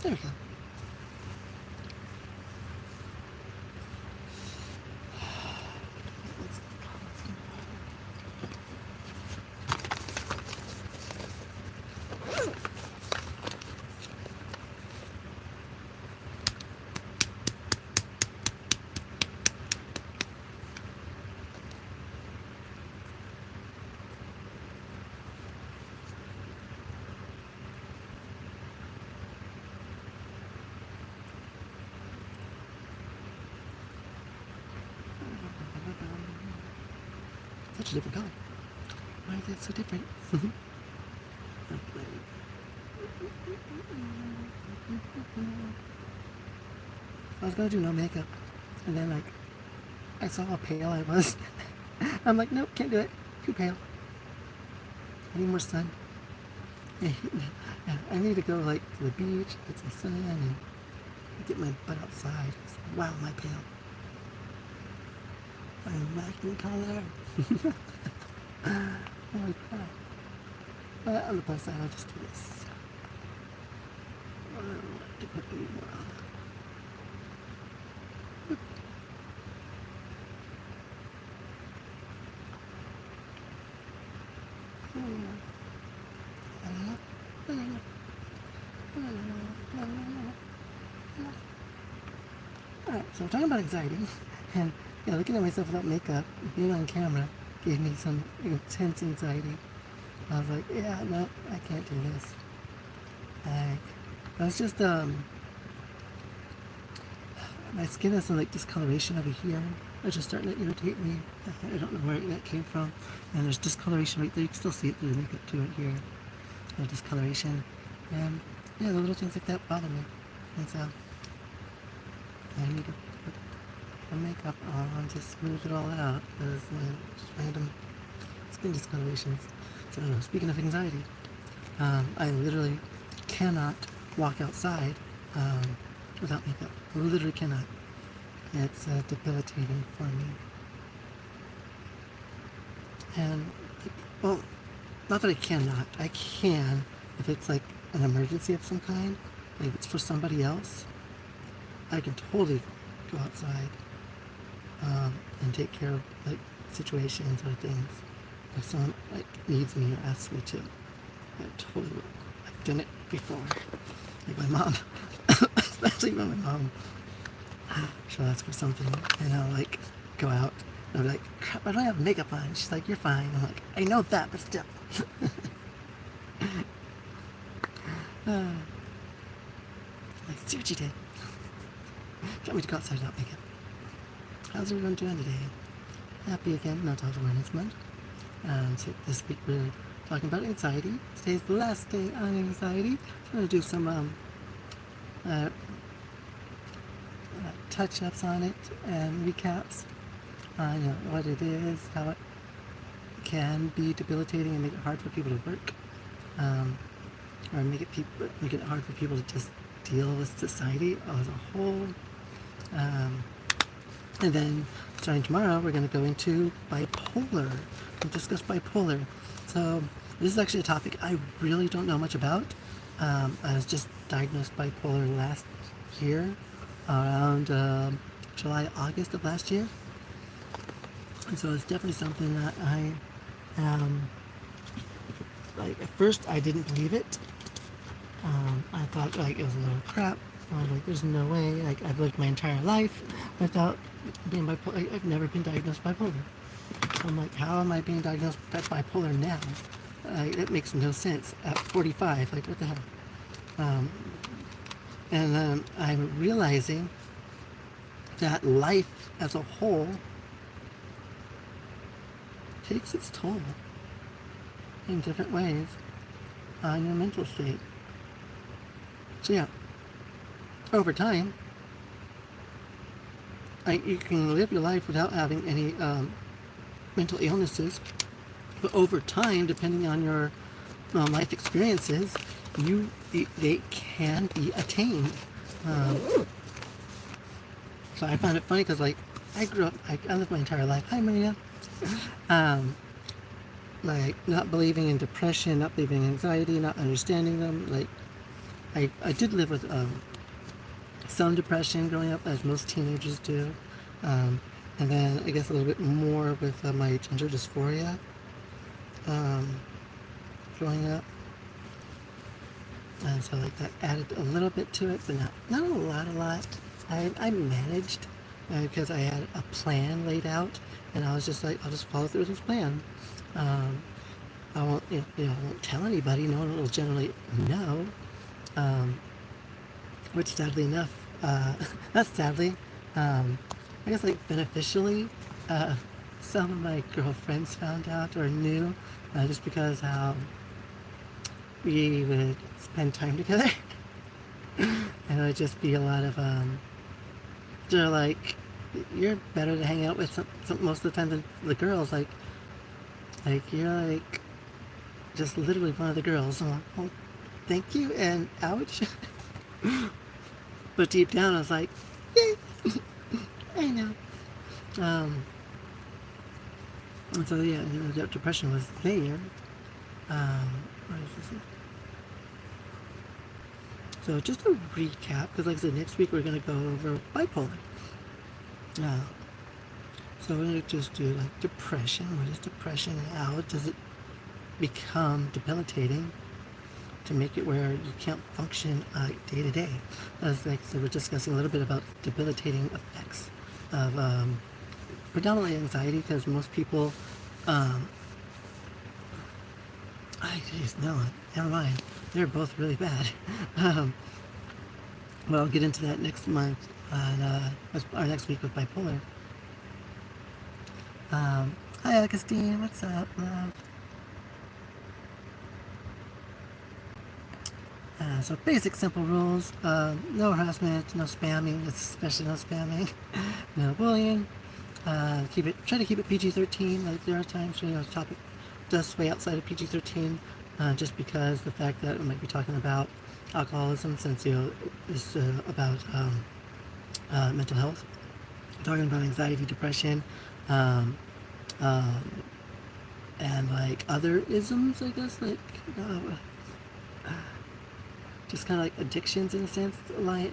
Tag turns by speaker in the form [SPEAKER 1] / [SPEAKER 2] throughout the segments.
[SPEAKER 1] There we go. Such a different color. Why is it so different? I was gonna do no makeup, and then like I saw how pale I was. I'm like, nope, can't do it. Too pale. I need more sun. I need to go like to the beach, get some sun, and get my butt outside. Wow, am I pale? I'm lacking color. Holy crap. But on the plus side, I'll just do this. I don't want to put any more on. Alright, so I'm talking about anxiety, and yeah, looking at myself without makeup, being on camera, gave me some intense anxiety. I was like, yeah, no, I can't do this. Like, I was just, my skin has some like discoloration over here. It's just starting to irritate me. I don't know where that came from. And there's discoloration right there. You can still see it through the makeup too right here. There's discoloration. And yeah, the little things like that bother me. And so I need to put the makeup on to smooth it all out, because just random skin discolorations. So speaking of anxiety, I literally cannot walk outside without makeup. I literally cannot. It's debilitating for me. And well, not that I cannot. I can if it's like an emergency of some kind. Like if it's for somebody else, I can totally go outside and take care of like situations or things. If someone like needs me or asks me to, I totally will. I've done it before. Like my mom, especially when my mom, she'll ask for something and I'll like go out and I'll be like, crap, I don't have makeup on. She's like, you're fine. I'm like, I know that, but still. Like, see what you did. Got me to go outside without makeup. How's everyone doing today? Happy again, Mental Health Awareness Month. So this week we're talking about anxiety. Today's the last day on anxiety. I'm going to do some touch-ups on it and recaps on what it is, how it can be debilitating and make it hard for people to work, or make it hard for people to just deal with society as a whole. And then starting tomorrow, we're going to go into bipolar and discuss bipolar. So this is actually a topic I really don't know much about. I was just diagnosed bipolar last year, around July, August of last year. And so it's definitely something that I like at first I didn't believe it. I thought like it was a little crap. I was like, there's no way. Like I've lived my entire life without being bipolar. I've never been diagnosed bipolar. So I'm like, how am I being diagnosed bipolar now? It makes no sense at 45. Like what the hell? And then I'm realizing that life as a whole takes its toll in different ways on your mental state. So yeah, over time, you can live your life without having any mental illnesses, but over time, depending on your life experiences, they can be attained. So I found it funny because like I grew up, I lived my entire life. Hi Maria. Like not believing in depression, not believing in anxiety, not understanding them. Like I did live with some depression growing up, as most teenagers do, and then I guess a little bit more with my gender dysphoria growing up, and so like that added a little bit to it, but not a lot. I managed because I had a plan laid out, and I was just like, I'll just follow through with this plan. I won't, I won't tell anybody. No one will generally know. Which sadly enough, not sadly, I guess like beneficially, some of my girlfriends found out or knew, just because how we would spend time together. And it would just be a lot of, they're like, you're better to hang out with some most of the time than the girls. Like you're like just literally one of the girls. I'm like, oh, thank you, and ouch. But deep down, I was like, yeah, I know. And so yeah, the depression was there. What is this? So just a recap, because like I said, next week we're going to go over bipolar. So we're going to just do like depression. What is depression and how does it become debilitating to make it where you can't function day to day? As like so we're discussing a little bit about debilitating effects of predominantly anxiety, because most people no, never mind. They're both really bad. Well, I'll get into that next month, or next week with bipolar. Hi, Augustine. What's up, love? So basic, simple rules. No harassment, no spamming, especially no spamming. No bullying. Try to keep it PG-13. Like there are times when the topic does sway outside of PG-13, just because the fact that we might be talking about alcoholism, since it's about mental health. We're talking about anxiety, depression, and like other isms, I guess, like just kind of like addictions in a sense, lie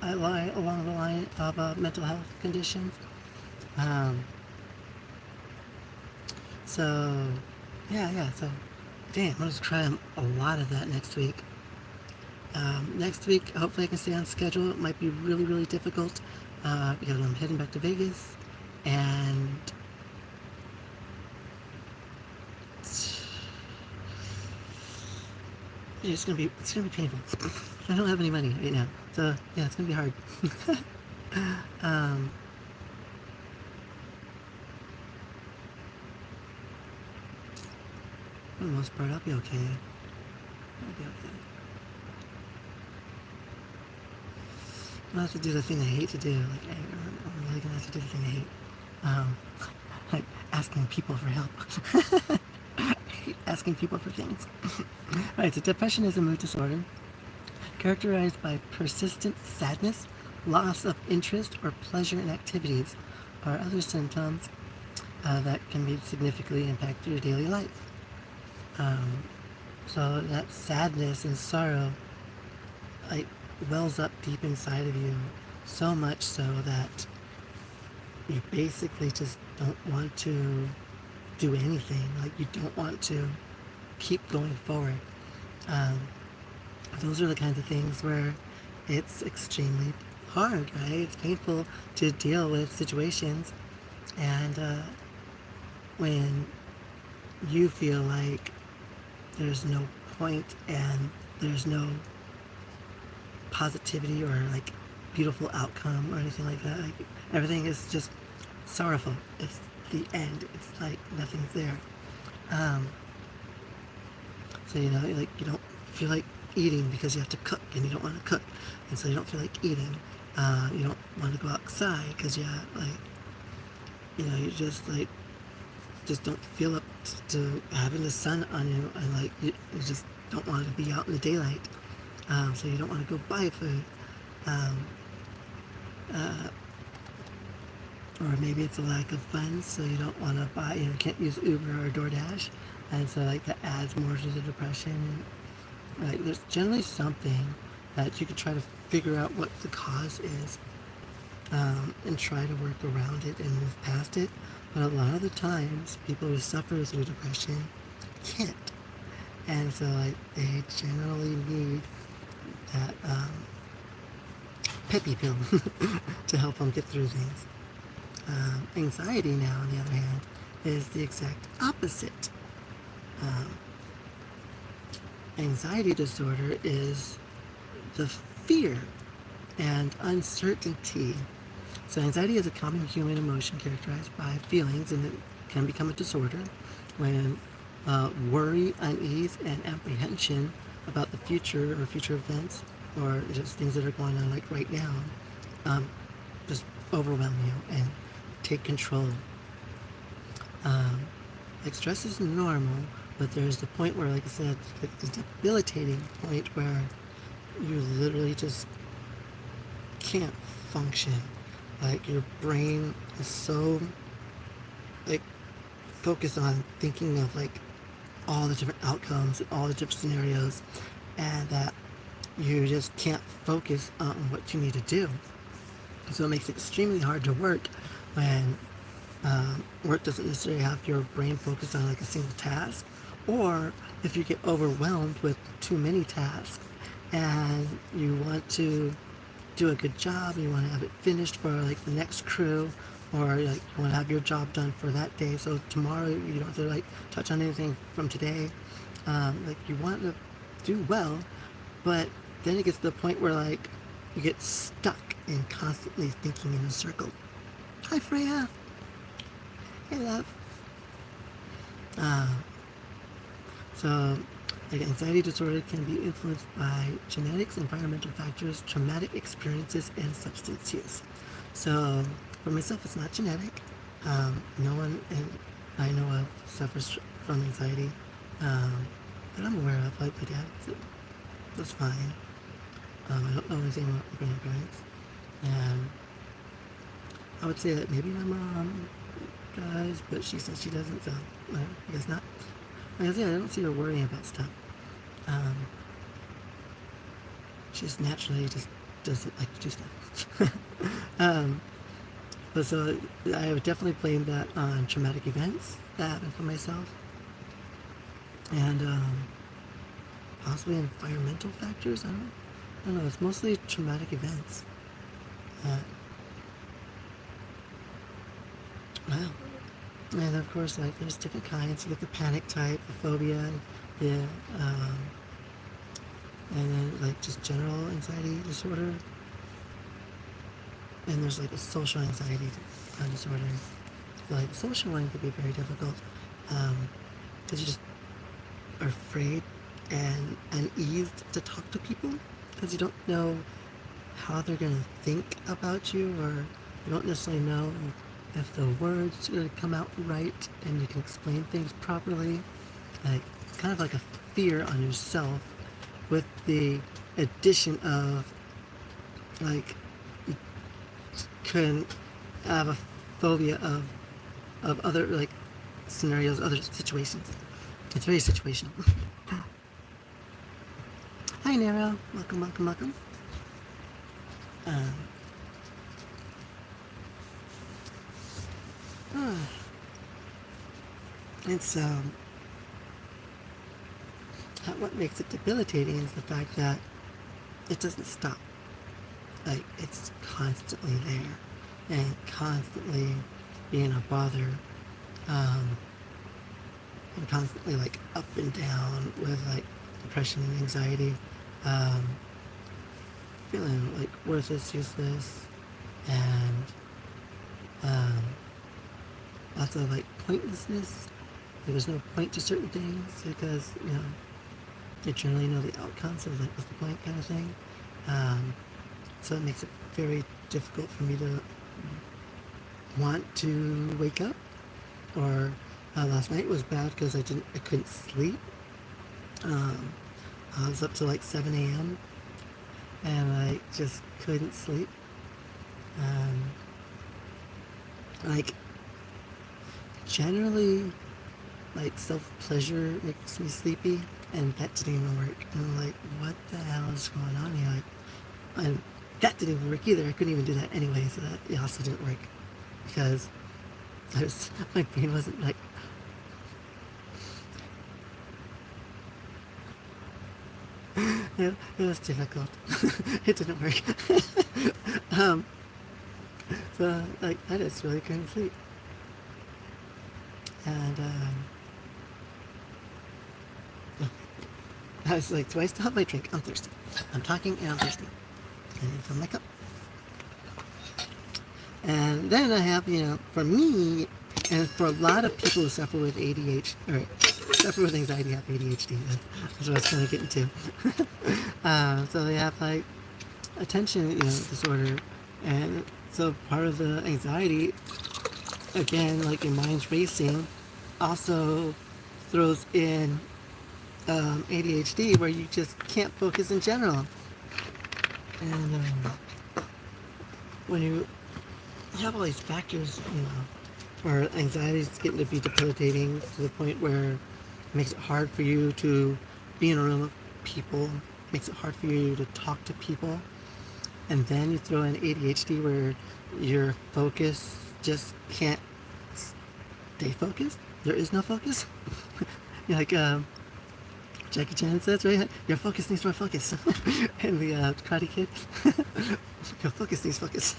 [SPEAKER 1] along the line of mental health conditions. So so damn, I'm just trying a lot of that next week. Next week, hopefully I can stay on schedule. It might be really, really difficult because I'm heading back to Vegas, and it's gonna be painful. I don't have any money right now, so yeah, it's gonna be hard. For the most part, I'll be okay. I'll have to do the thing I hate to do. Like, I'm really gonna have to do the thing I hate. Like asking people for help. I hate asking people for things. Alright, so depression is a mood disorder characterized by persistent sadness, loss of interest or pleasure in activities, or other symptoms that can be significantly impact your daily life. So that sadness and sorrow like wells up deep inside of you, so much so that you basically just don't want to do anything. Like you don't want to keep going forward. Those are the kinds of things where it's extremely hard, right? It's painful to deal with situations, and when you feel like there's no point and there's no positivity or like beautiful outcome or anything like that. Like everything is just sorrowful. It's the end. It's like nothing's there. So like you don't feel like eating because you have to cook and you don't want to cook, and so you don't feel like eating. You don't want to go outside because you just don't feel up to having the sun on you, and like you just don't want to be out in the daylight. So you don't want to go buy food. Or maybe it's a lack of funds, so you don't want to buy, you can't use Uber or DoorDash, and so like that adds more to the depression. Like there's generally something that you could try to figure out what the cause is, and try to work around it and move past it. But a lot of the times, people who suffer through depression can't. And so like, they generally need that peppy pill to help them get through things. Anxiety now, on the other hand, is the exact opposite. Anxiety disorder is the fear and uncertainty. So anxiety is a common human emotion characterized by feelings, and it can become a disorder when worry, unease, and apprehension about the future or future events, or just things that are going on like right now, just overwhelm you and take control. Like, stress is normal, but there's the point where, like I said, like the debilitating point where you literally just can't function. Like, your brain is so like focused on thinking of like all the different outcomes, all the different scenarios, and that you just can't focus on what you need to do. So it makes it extremely hard to work when work doesn't necessarily have your brain focused on like a single task, or if you get overwhelmed with too many tasks and you want to do a good job, you want to have it finished for like the next crew, or like you want to have your job done for that day, so tomorrow you don't have to like touch on anything from today. Like, you want to do well, but then it gets to the point where like you get stuck in constantly thinking in a circle. Hi, Freya. Hey, love. So, like, anxiety disorder can be influenced by genetics, environmental factors, traumatic experiences, and substance use. So, for myself, it's not genetic. No one I know of suffers from anxiety, that I'm aware of. Like my dad, so that's fine. I don't know anything about my grandparents, and I would say that maybe my mom does, but she says she doesn't, so I guess not. I guess, yeah, I don't see her worrying about stuff. She just naturally just doesn't like to do stuff. But so I would definitely blame that on traumatic events that happened for myself, and possibly environmental factors. I don't know. It's mostly traumatic events. Wow. And of course, like, there's different kinds. You get the panic type, the phobia, the and then like just general anxiety disorder. And there's like a social anxiety disorder. Like, the social one could be very difficult, because you just are afraid and uneased to talk to people, because you don't know how they're gonna think about you, or you don't necessarily know if the words are gonna come out right and you can explain things properly. Like, it's kind of like a fear on yourself, with the addition of like, you can have a phobia of other like scenarios, other situations. It's very situational. Hi, Nero. Welcome, welcome, welcome. And so, what makes it debilitating is the fact that it doesn't stop. Like, it's constantly there and constantly being a bother, and constantly like up and down with like depression and anxiety, feeling like worthless, useless, and lots of like pointlessness. Like, there's no point to certain things because, you generally know the outcome, so like, what's the point, kind of thing. So it makes it very difficult for me to want to wake up. Or last night was bad because I couldn't sleep. I was up to like 7 a.m. and I just couldn't sleep. Like, generally, like self-pleasure makes me sleepy, and that didn't even work. And I'm like, what the hell is going on here? Like, and that didn't even work either. I couldn't even do that anyway, so that it also didn't work because my brain wasn't like. It was difficult. It didn't work. So like I just really couldn't sleep, and I was like, do I still have my drink? I'm thirsty. I'm talking and I'm thirsty. I need to fill my cup. And then I have, for me, and for a lot of people who suffer with ADHD, or suffer with anxiety, have ADHD. That's what I was kind of getting to. So they have like attention, disorder, and so part of the anxiety, again, like your mind's racing, also throws in ADHD, where you just can't focus in general. And when you have all these factors, where anxiety is getting to be debilitating to the point where it makes it hard for you to be in a room of people, makes it hard for you to talk to people, and then you throw in ADHD where your focus just can't stay focused. There is no focus. Like Jackie Chan says, right? Your focus needs more focus. And the Karate Kid, your focus needs focus.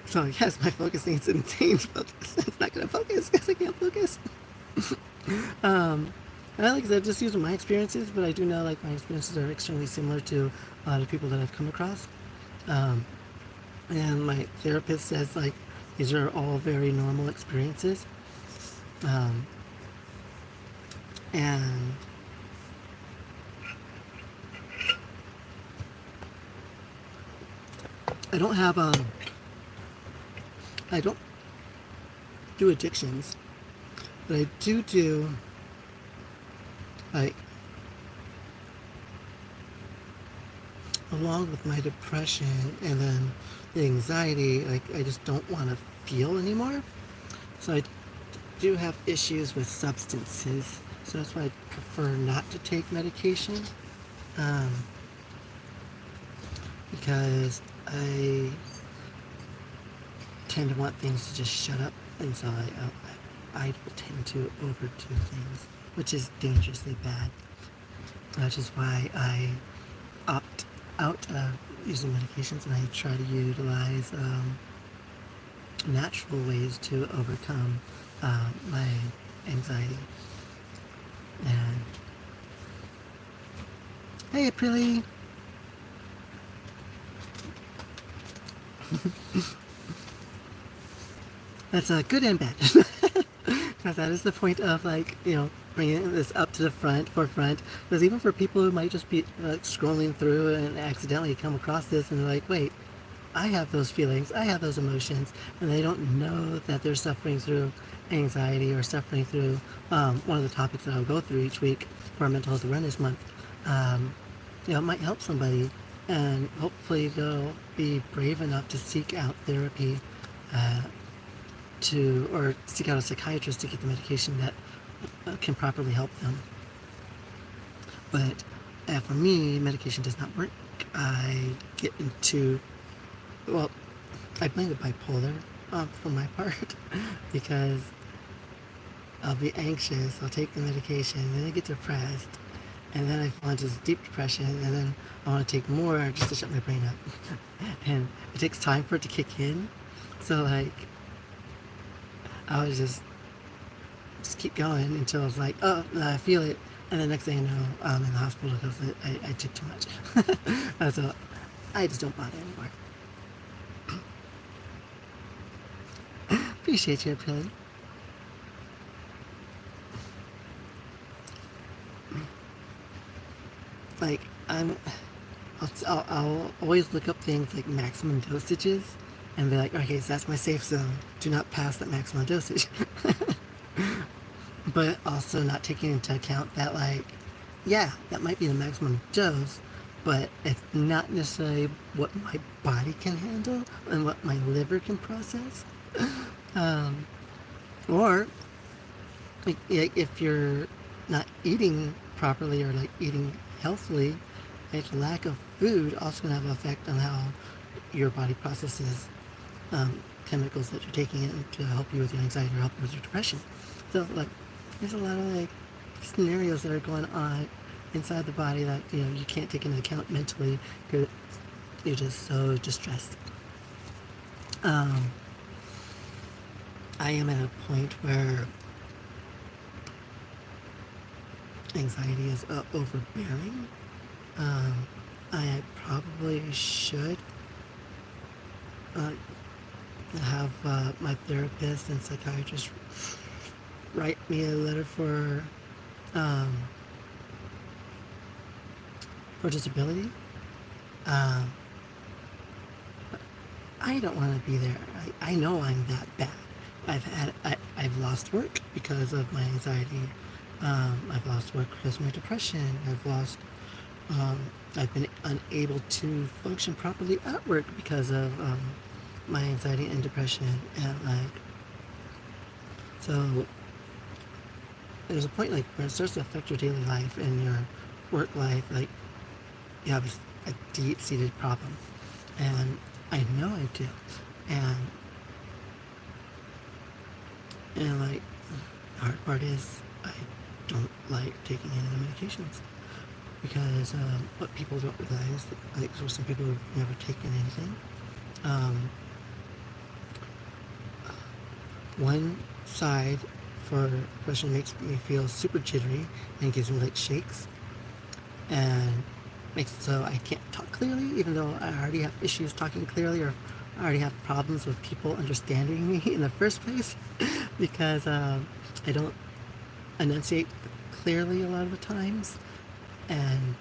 [SPEAKER 1] So yes, my focus needs insane focus. It's not gonna focus because I can't focus. And like I said, just using my experiences, but I do know like my experiences are extremely similar to a lot of people that I've come across. And my therapist says like these are all very normal experiences. And I don't have I don't do addictions, but I do like, along with my depression and then the anxiety, like I just don't want to feel anymore. So I do have issues with substances, so that's why I prefer not to take medication, because I tend to want things to just shut up, and so I tend to overdo things, which is dangerously bad. Which is why I opt out of using medications, and I try to utilize natural ways to overcome my anxiety. And hey, Aprilly. That's good and bad. Because that is the point of bringing this up to the forefront. Because even for people who might just be scrolling through and accidentally come across this and they're like, wait, I have those feelings, I have those emotions, and they don't know that they're suffering through anxiety or suffering through one of the topics that I'll go through each week for our Mental Health Awareness Month. It might help somebody, and hopefully they'll be brave enough to seek out therapy, or seek out a psychiatrist to get the medication that can properly help them. But for me, medication does not work. I get into, I blame the bipolar for my part, because I'll be anxious, I'll take the medication, then I get depressed, and then I fall into this deep depression, and then I want to take more just to shut my brain up. And it takes time for it to kick in. So I would just keep going until I was like, oh, I feel it. And the next thing I know, I'm in the hospital because I took too much. So I just don't bother anymore. Appreciate you, Aprilly. I'll always look up things like maximum dosages and be like, okay, so that's my safe zone. Do not pass that maximum dosage. But also not taking into account that, that might be the maximum dose, but it's not necessarily what my body can handle and what my liver can process. Or like if you're not eating properly or like eating healthily, like lack of food also can have an effect on how your body processes chemicals that you're taking in to help you with your anxiety or help you with your depression. So like there's a lot of like scenarios that are going on inside the body that you can't take into account mentally because you're just so distressed. I am at a point where anxiety is overbearing. I probably should have my therapist and psychiatrist write me a letter for disability. But I don't want to be there. I know I'm that bad. I've lost work because of my anxiety. I've lost work because of my depression. I've been unable to function properly at work because of my anxiety and depression, and so there's a point like where it starts to affect your daily life and your work life. Like you have a deep-seated problem, and I know I do, and like the hard part is I don't like taking any of the medications because what people don't realize, like for some people who've never taken anything, one side for depression makes me feel super jittery and gives me like shakes and makes it so I can't talk clearly, even though I already have issues talking clearly, or I already have problems with people understanding me in the first place because I don't enunciate clearly a lot of the times. And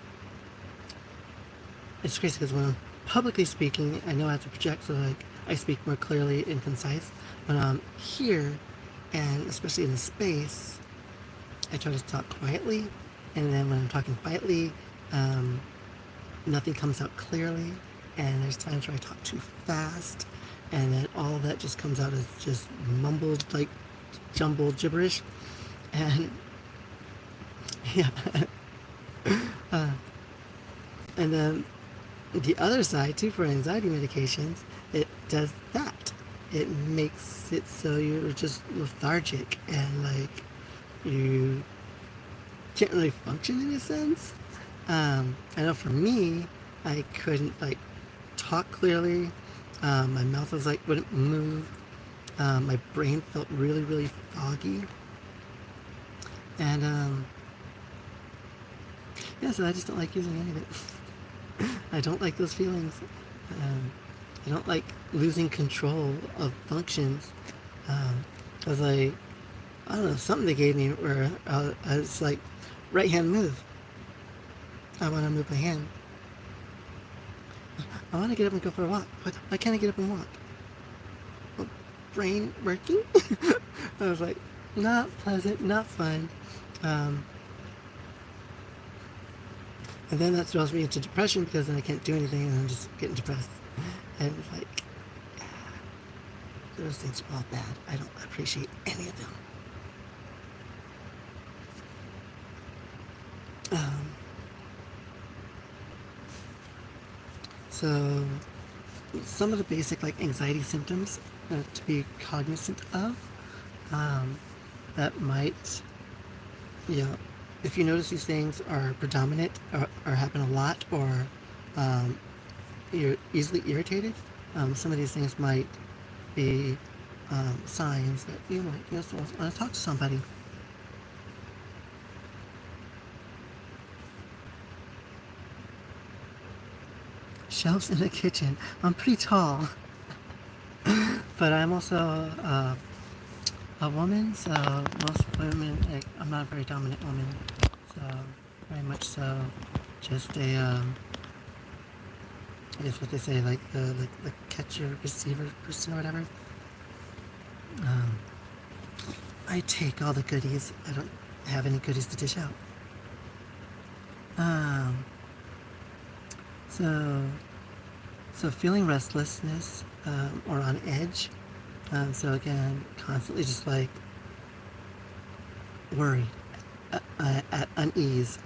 [SPEAKER 1] it's crazy because when I'm publicly speaking, I know I have to project, so like I speak more clearly and concise. When I'm here, and especially in the space, I try to talk quietly, and then when I'm talking quietly, nothing comes out clearly, and there's times where I talk too fast, and then all of that just comes out as just mumbled, like jumbled gibberish, and yeah. And then the other side too, for anxiety medications, it does that. It makes it so you're just lethargic and like you can't really function in a sense. I know for me, I couldn't like talk clearly. My mouth was like wouldn't move. My brain felt really, really foggy. And yeah, so I just don't like using any of it. I don't like those feelings. I don't like losing control of functions. I was like, I don't know, something they gave me where I was like, right hand move. I want to move my hand. I want to get up and go for a walk. Why can't I get up and walk? Well, brain working? I was like, not pleasant, not fun. And then that throws me into depression because then I can't do anything and I'm just getting depressed. And it's like, those things are all bad. I don't appreciate any of them. So some of the basic like anxiety symptoms to be cognizant of that might, if you notice these things are predominant or happen a lot, or you're easily irritated, some of these things might be signs that you might just want to talk to somebody. Shelves in the kitchen. I'm pretty tall, but I'm also a woman, so most women, like, I'm not a very dominant woman, so very much so just a, I guess what they say, like the catcher, receiver person or whatever. I take all the goodies. I don't have any goodies to dish out. So feeling restlessness or on edge. So again, constantly just like worried, at unease,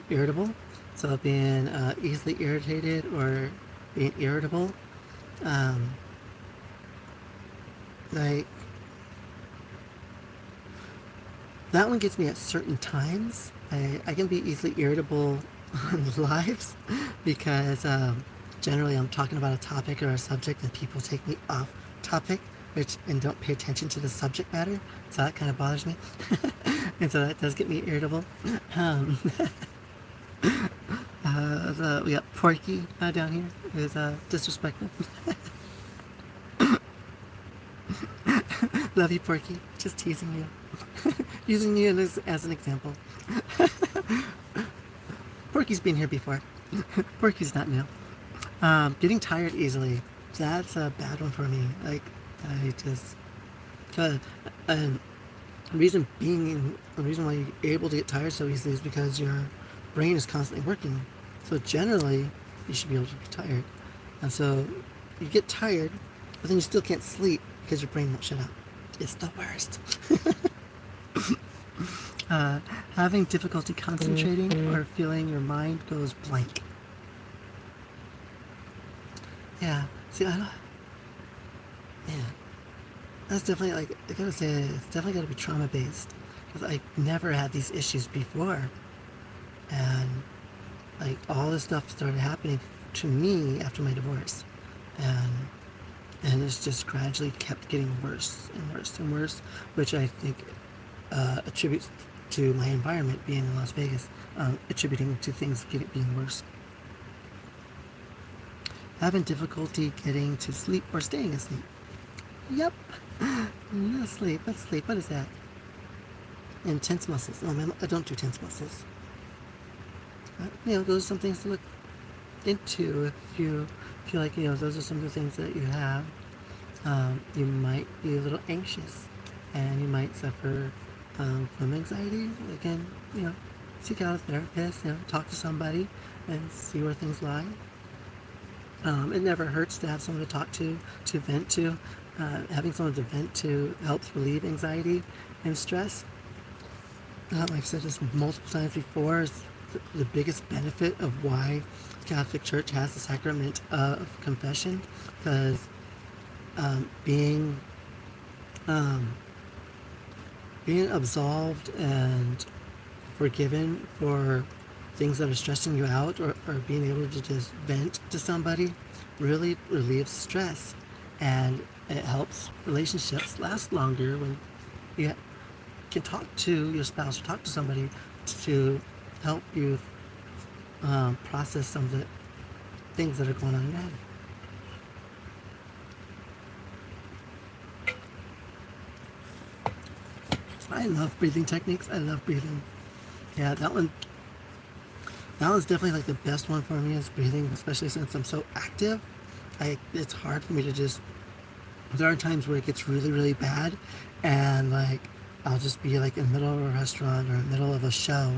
[SPEAKER 1] irritable. So being easily irritated or being irritable, um, like that one gets me at certain times. I can be easily irritable on lives because generally I'm talking about a topic or a subject and people take me off topic, and don't pay attention to the subject matter. So that kind of bothers me, and so that does get me irritable. Um, so we got Porky down here, who's disrespectful. Love you, Porky. Just teasing you, using you as an example. Porky's been here before. Porky's not new. Getting tired easily. That's a bad one for me. Like, I just, and the reason why you're able to get tired so easily is because your brain is constantly working. So generally, you should be able to get tired. And so you get tired, but then you still can't sleep because your brain won't shut up. It's the worst. Having difficulty concentrating or feeling your mind goes blank. Yeah. See, I don't. Yeah. That's definitely, like, I gotta say, it's definitely gotta be trauma based. Because I never had these issues before. And, like, all this stuff started happening to me after my divorce. And it's just gradually kept getting worse and worse and worse, which I think attributes to my environment being in Las Vegas, attributing to things being worse. Having difficulty getting to sleep or staying asleep. Yep. Not sleep. Let's sleep. What is that? And tense muscles. No, man, I don't do tense muscles. Those are some things to look into if you feel like, those are some of the things that you have. You might be a little anxious and you might suffer from anxiety. Again, seek out a therapist, talk to somebody and see where things lie. It never hurts to have someone to talk to vent to. Having someone to vent to helps relieve anxiety and stress. I've said this multiple times before, is the biggest benefit of why the Catholic Church has the sacrament of confession, because being absolved and forgiven for things that are stressing you out, or being able to just vent to somebody, really relieves stress, and it helps relationships last longer when you can talk to your spouse or talk to somebody to help you process some of the things that are going on in your head. I love breathing techniques. I love breathing. Yeah, that one's definitely like the best one for me, is breathing, especially since I'm so active. It's hard for me to just, there are times where it gets really, really bad, and like I'll just be like in the middle of a restaurant or in the middle of a show,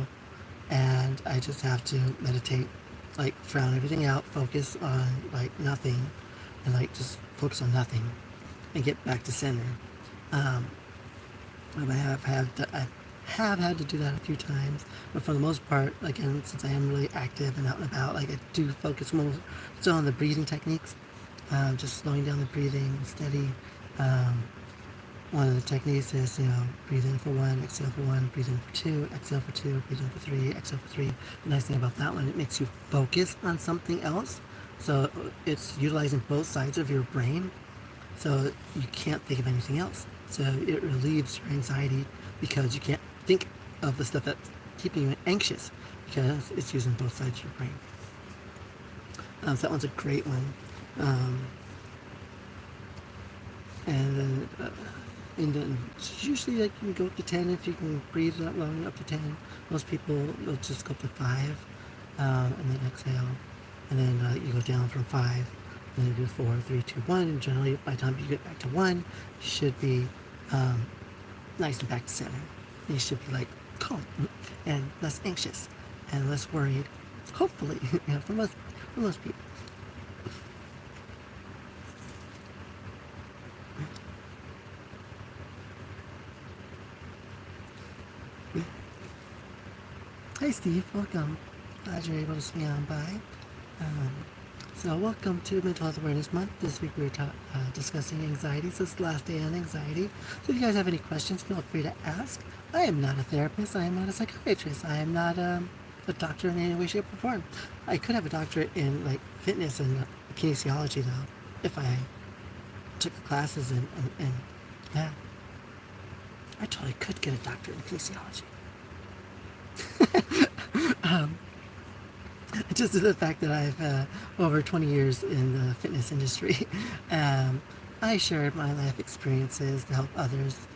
[SPEAKER 1] and I just have to meditate, like drown everything out, focus on like nothing, and like just focus on nothing and get back to center. I have had to do that a few times, but for the most part, again, since I am really active and out and about, like I do focus more still on the breathing techniques, just slowing down the breathing, steady. One of the techniques is, breathe in for 1, exhale for 1, breathe in for 2, exhale for 2, breathe in for 3, exhale for 3. The nice thing about that one, it makes you focus on something else, so it's utilizing both sides of your brain, so you can't think of anything else. So it relieves your anxiety because you can't think of the stuff that's keeping you anxious, because it's using both sides of your brain. So that one's a great one. And then usually, like, you can go up to 10 if you can breathe that long, up to 10. Most people will just go up to 5, and then exhale, and then you go down from 5, and then you do 4, 3, 2, 1, and generally by the time you get back to 1, you should be nice and back to center. You should be like calm and less anxious and less worried, hopefully, for most people. Hi Steve, welcome. Glad you're able to swing on by. Um, so welcome to Mental Health Awareness Month. This week we're discussing anxiety. So it's the last day on anxiety. So if you guys have any questions, feel free to ask. I am not a therapist. I am not a psychiatrist. I am not a doctor in any way, shape, or form. I could have a doctorate in like fitness and kinesiology though, if I took the classes and yeah, I totally could get a doctorate in kinesiology. Just the fact that I've over 20 years in the fitness industry, I shared my life experiences to help others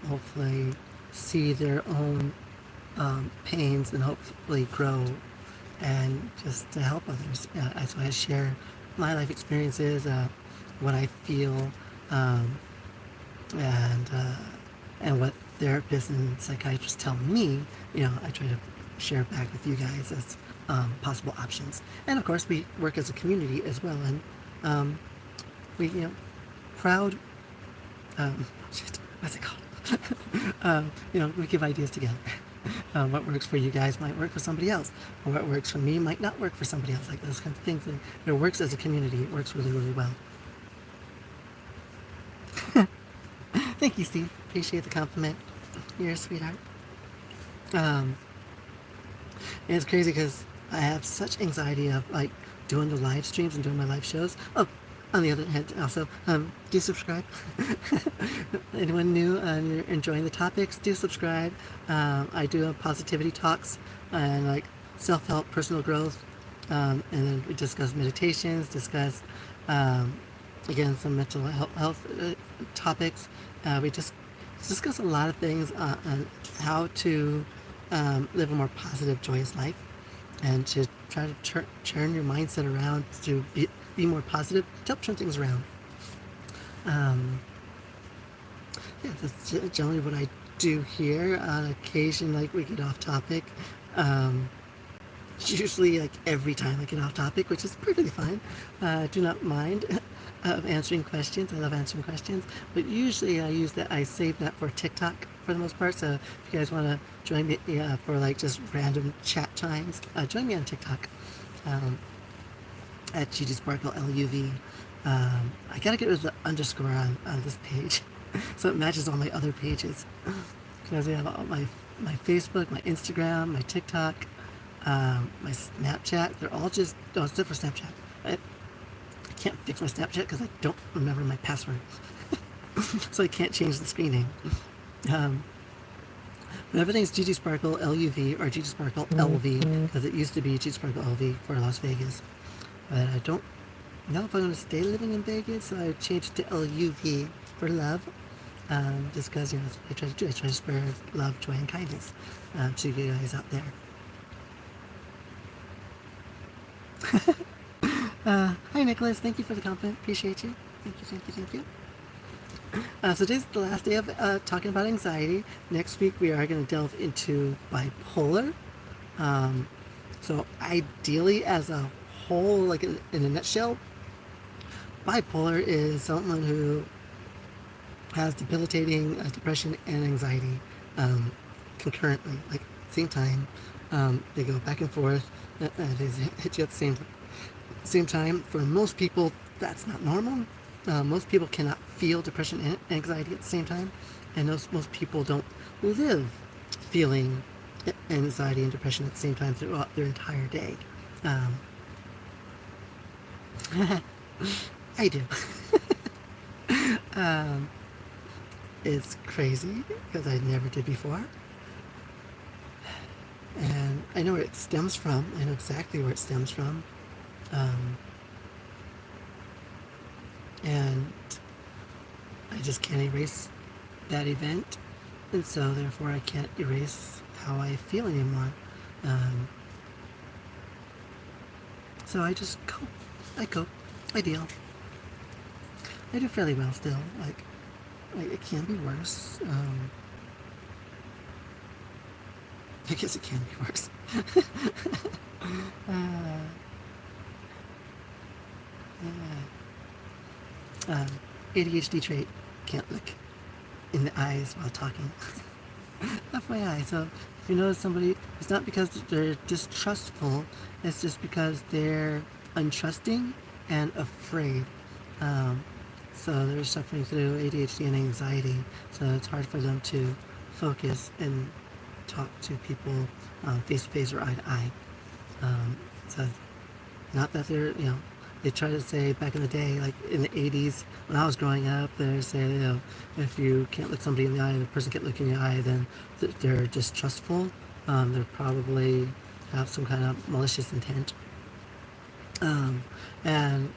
[SPEAKER 1] hopefully see their own pains and hopefully grow, and just to help others. So I share my life experiences, what I feel, and what therapists and psychiatrists tell me. I try to share back with you guys as possible options. And of course, we work as a community as well, and we, crowd. What's it called? We give ideas together. What works for you guys might work for somebody else, or what works for me might not work for somebody else. Like those kinds of things. And it works as a community. It works really, really well. Thank you, Steve. Appreciate the compliment. You're a sweetheart. And it's crazy because I have such anxiety of like doing the live streams and doing my live shows. Oh, on the other hand, also, do subscribe. Anyone new and you're enjoying the topics, do subscribe. I do positivity talks and like self-help, personal growth, and then we discuss meditations, discuss again some mental health topics. We just discuss a lot of things on how to live a more positive, joyous life, and to try to turn your mindset around to be more positive, to help turn things around. Yeah, that's generally what I do here. On occasion, like we get off topic. Usually, like every time I get off topic, which is perfectly fine. Do not mind answering questions. I love answering questions. But usually, I save that for TikTok for the most part. So if you guys want to join me for like just random chat times, join me on TikTok at gigisparklelv. I gotta get rid of the underscore on this page so it matches all my other pages, because I have all my Facebook, my Instagram, my TikTok, my Snapchat. They're all just except for Snapchat. I can't fix my Snapchat because I don't remember my password, so I can't change the screen name. But everything's gigisparklelv or gigisparklelv, because it used to be gigisparklelv for Las Vegas, but I don't know if I'm going to stay living in Vegas, so I changed to LUV for love. Just because that's what I try to do. I try to spread love, joy, and kindness to you guys out there. Hi Nicholas, thank you for the compliment. Appreciate you. Thank you. So today's the last day of talking about anxiety. Next week we are going to delve into bipolar. So ideally, as a whole, like in a nutshell, bipolar is someone who has debilitating depression and anxiety concurrently, like at the same time. They go back and forth. They hit you at the same time. For most people, that's not normal. Most people cannot feel depression and anxiety at the same time, and most people don't live feeling anxiety and depression at the same time throughout their entire day. I do. It's crazy because I never did before, and I know where it stems from. I know exactly where it stems from. And I just can't erase that event, and so therefore I can't erase how I feel anymore. So I just cope. I deal. I do fairly well still. Like it can be worse. I guess it can be worse. ADHD trait, can't look in the eyes while talking. FYI, so you notice somebody, it's not because they're distrustful, it's just because they're untrusting and afraid. Um, so they're suffering through ADHD and anxiety, so it's hard for them to focus and talk to people face to face or eye to eye. So not that they're, they try to say back in the day, like in the 80s when I was growing up, they say, if you can't look somebody in the eye and the person can't look in your eye, then they're distrustful. They probably have some kind of malicious intent. And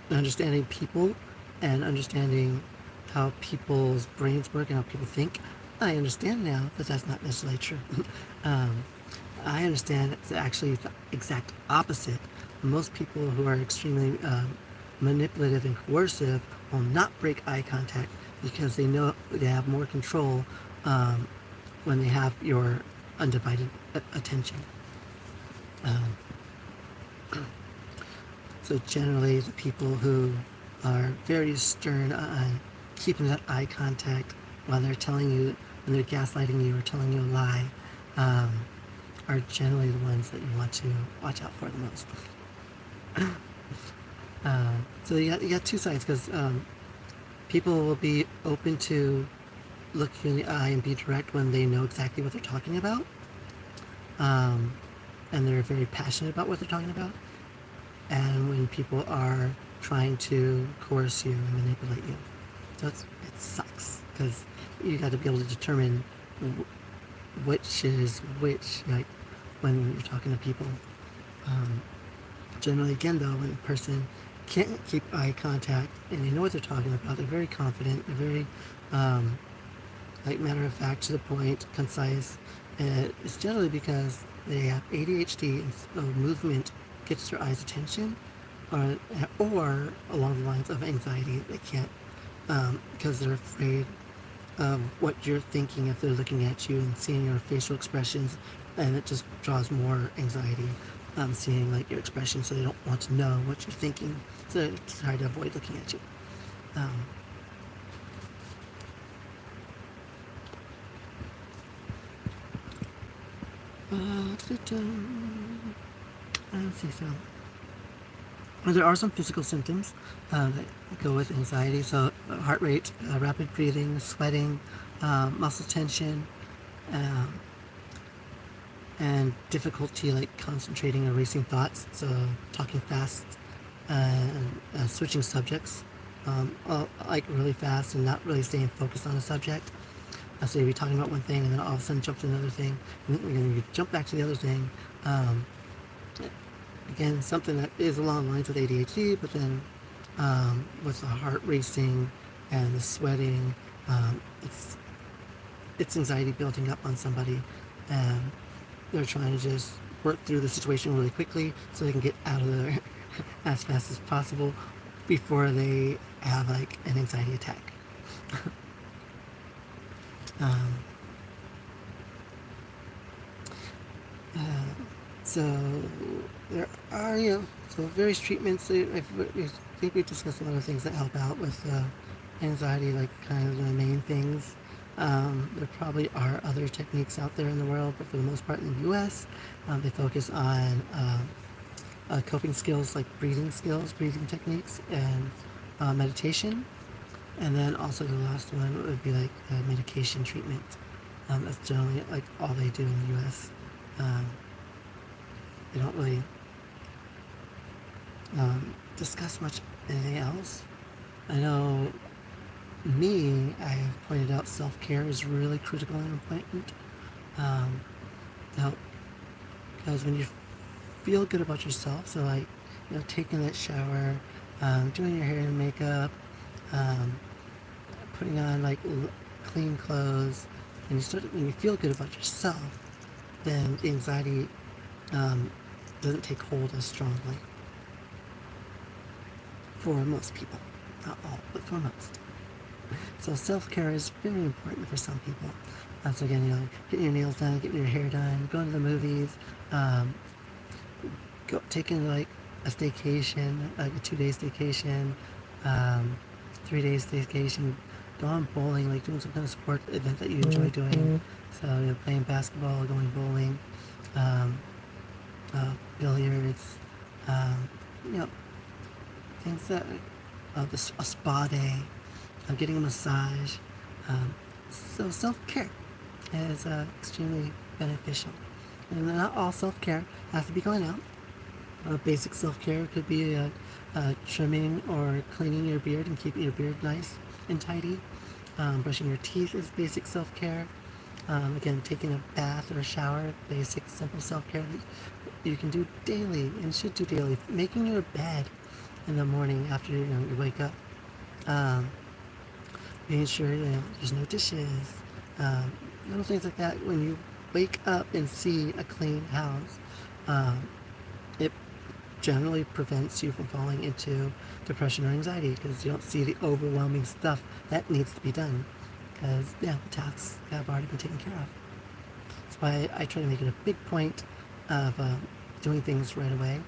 [SPEAKER 1] understanding people and understanding how people's brains work and how people think, I understand now that that's not necessarily true. I understand it's actually the exact opposite. Most people who are extremely manipulative and coercive will not break eye contact because they know they have more control when they have your undivided attention. So generally the people who are very stern on keeping that eye contact while they're telling you, when they're gaslighting you or telling you a lie, are generally the ones that you want to watch out for the most. So you got two sides, because people will be open to look you in the eye and be direct when they know exactly what they're talking about, and they're very passionate about what they're talking about. And when people are trying to coerce you and manipulate you, so it sucks, because you got to be able to determine which is which, like when you're talking to people. Generally, again, though, when a person can't keep eye contact and they know what they're talking about, they're very confident, they're very like matter of fact, to the point, concise. It's generally because they have ADHD, and so movement gets their eyes' attention, or along the lines of anxiety. They can't, because they're afraid of what you're thinking if they're looking at you and seeing your facial expressions, and it just draws more anxiety, seeing like your expression, so they don't want to know what you're thinking, so they try to avoid looking at you. I don't think so. There are some physical symptoms that go with anxiety. So heart rate, rapid breathing, sweating, muscle tension, and difficulty like concentrating or racing thoughts. So talking fast and switching subjects, like really fast and not really staying focused on a subject. So you'll be talking about one thing and then all of a sudden jump to another thing, and then you jump back to the other thing. Again, something that is along the lines with ADHD, but then with the heart racing and the sweating, it's anxiety building up on somebody, and they're trying to just work through the situation really quickly so they can get out of there as fast as possible before they have like an anxiety attack. So there are, so various treatments. I think we discussed a lot of things that help out with anxiety, like kind of the main things. There probably are other techniques out there in the world, but for the most part in the U.S., they focus on coping skills like breathing techniques, and meditation. And then also the last one would be like medication treatment. That's generally like all they do in the U.S. They don't really discuss much anything else. I know I have pointed out self-care is really critical and important to help, because when you feel good about yourself, so like taking that shower, doing your hair and makeup, putting on like clean clothes, and when you feel good about yourself, then the anxiety doesn't take hold as strongly for most people. Not all, but for most. So self-care is very important for some people. So again, getting your nails done, getting your hair done, going to the movies, taking like a staycation, like a 2-day staycation, 3 days staycation, going bowling, like doing some kind of sport event that you enjoy doing. So playing basketball, going bowling, um, billiards, you know, things that a spa day, getting a massage. So self-care is extremely beneficial. And not all self-care has to be going out. Basic self-care could be trimming or cleaning your beard and keeping your beard nice and tidy. Brushing your teeth is basic self-care. Again, taking a bath or a shower, basic, simple self-care that you can do daily and should do daily. Making your bed in the morning after you wake up. Making sure there's no dishes. Little things like that. When you wake up and see a clean house, it generally prevents you from falling into depression or anxiety because you don't see the overwhelming stuff that needs to be done. Because, the tasks have already been taken care of. That's why I try to make it a big point of doing things right away.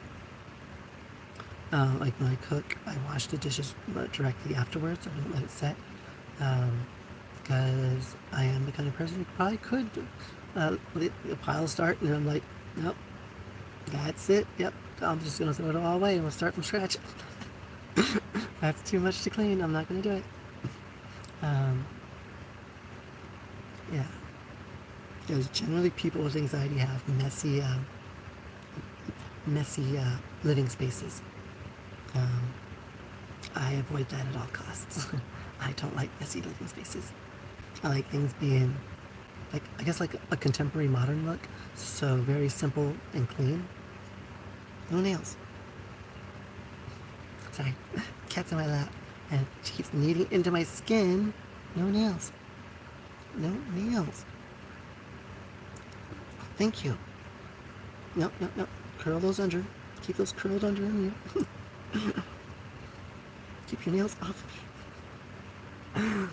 [SPEAKER 1] Like when I cook, I wash the dishes directly afterwards. I don't let it set. Because I am the kind of person who probably could let a pile start, and I'm like, nope, that's it, yep, I'm just going to throw it all away and we'll start from scratch. That's too much to clean, I'm not going to do it. Yeah. Because generally people with anxiety have messy living spaces. I avoid that at all costs. I don't like messy living spaces. I like things being like, I guess, like a contemporary modern look. So very simple and clean. No nails. Sorry, cat's in my lap and she keeps kneading into my skin. No nails. No nails. Thank you. No. Curl those under. Keep those curled under on you. Keep your nails off of me.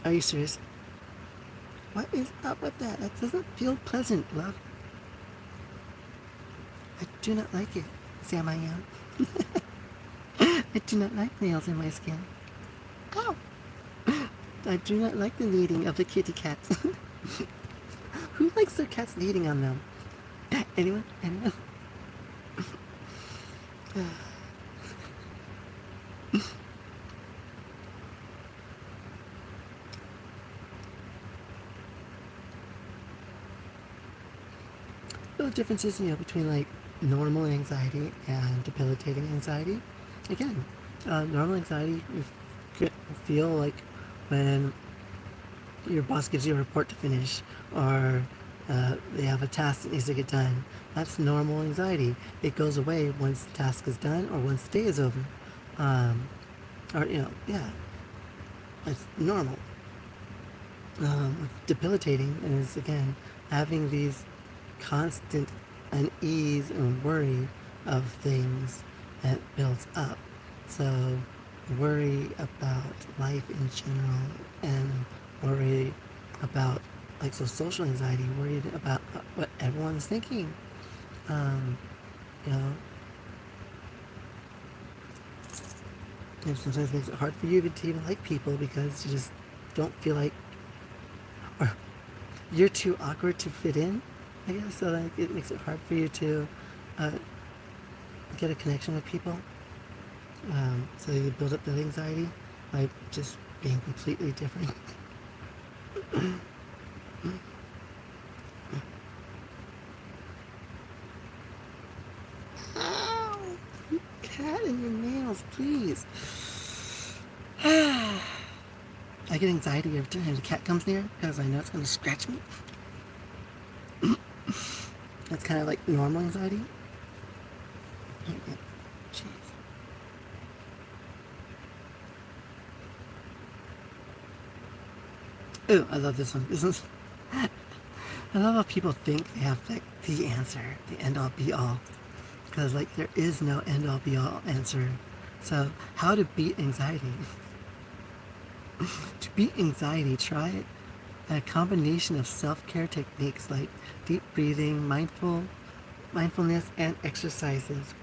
[SPEAKER 1] Are you serious? What is up with that? That doesn't feel pleasant, love. I do not like it, Sam I am. I do not like nails in my skin. Ow! I do not like the kneading of the kitty cats. Who likes their cats kneading on them? Anyone? The differences, between like normal anxiety and debilitating anxiety. Again, normal anxiety, you feel like when your boss gives you a report to finish, or they have a task that needs to get done. That's normal anxiety. It goes away once the task is done or once the day is over. It's normal. Debilitating is, again, having these constant unease and worry of things that builds up. So worry about life in general, and worry about social anxiety, worried about what everyone's thinking. It sometimes makes it hard for you to even like people because you just don't feel like, or you're too awkward to fit in, I guess. So it makes it hard for you to get a connection with people. So you build up that anxiety by just being completely different. Ow! Cat in your nails, please. I get anxiety every time the cat comes near because I know it's going to scratch me. That's kind of like normal anxiety. Jeez. Ooh, I love this one. I love how people think they have the answer, the end-all be-all. Because there is no end-all be-all answer. So how to beat anxiety? To beat anxiety, try a combination of self-care techniques like deep breathing, mindfulness, and exercises,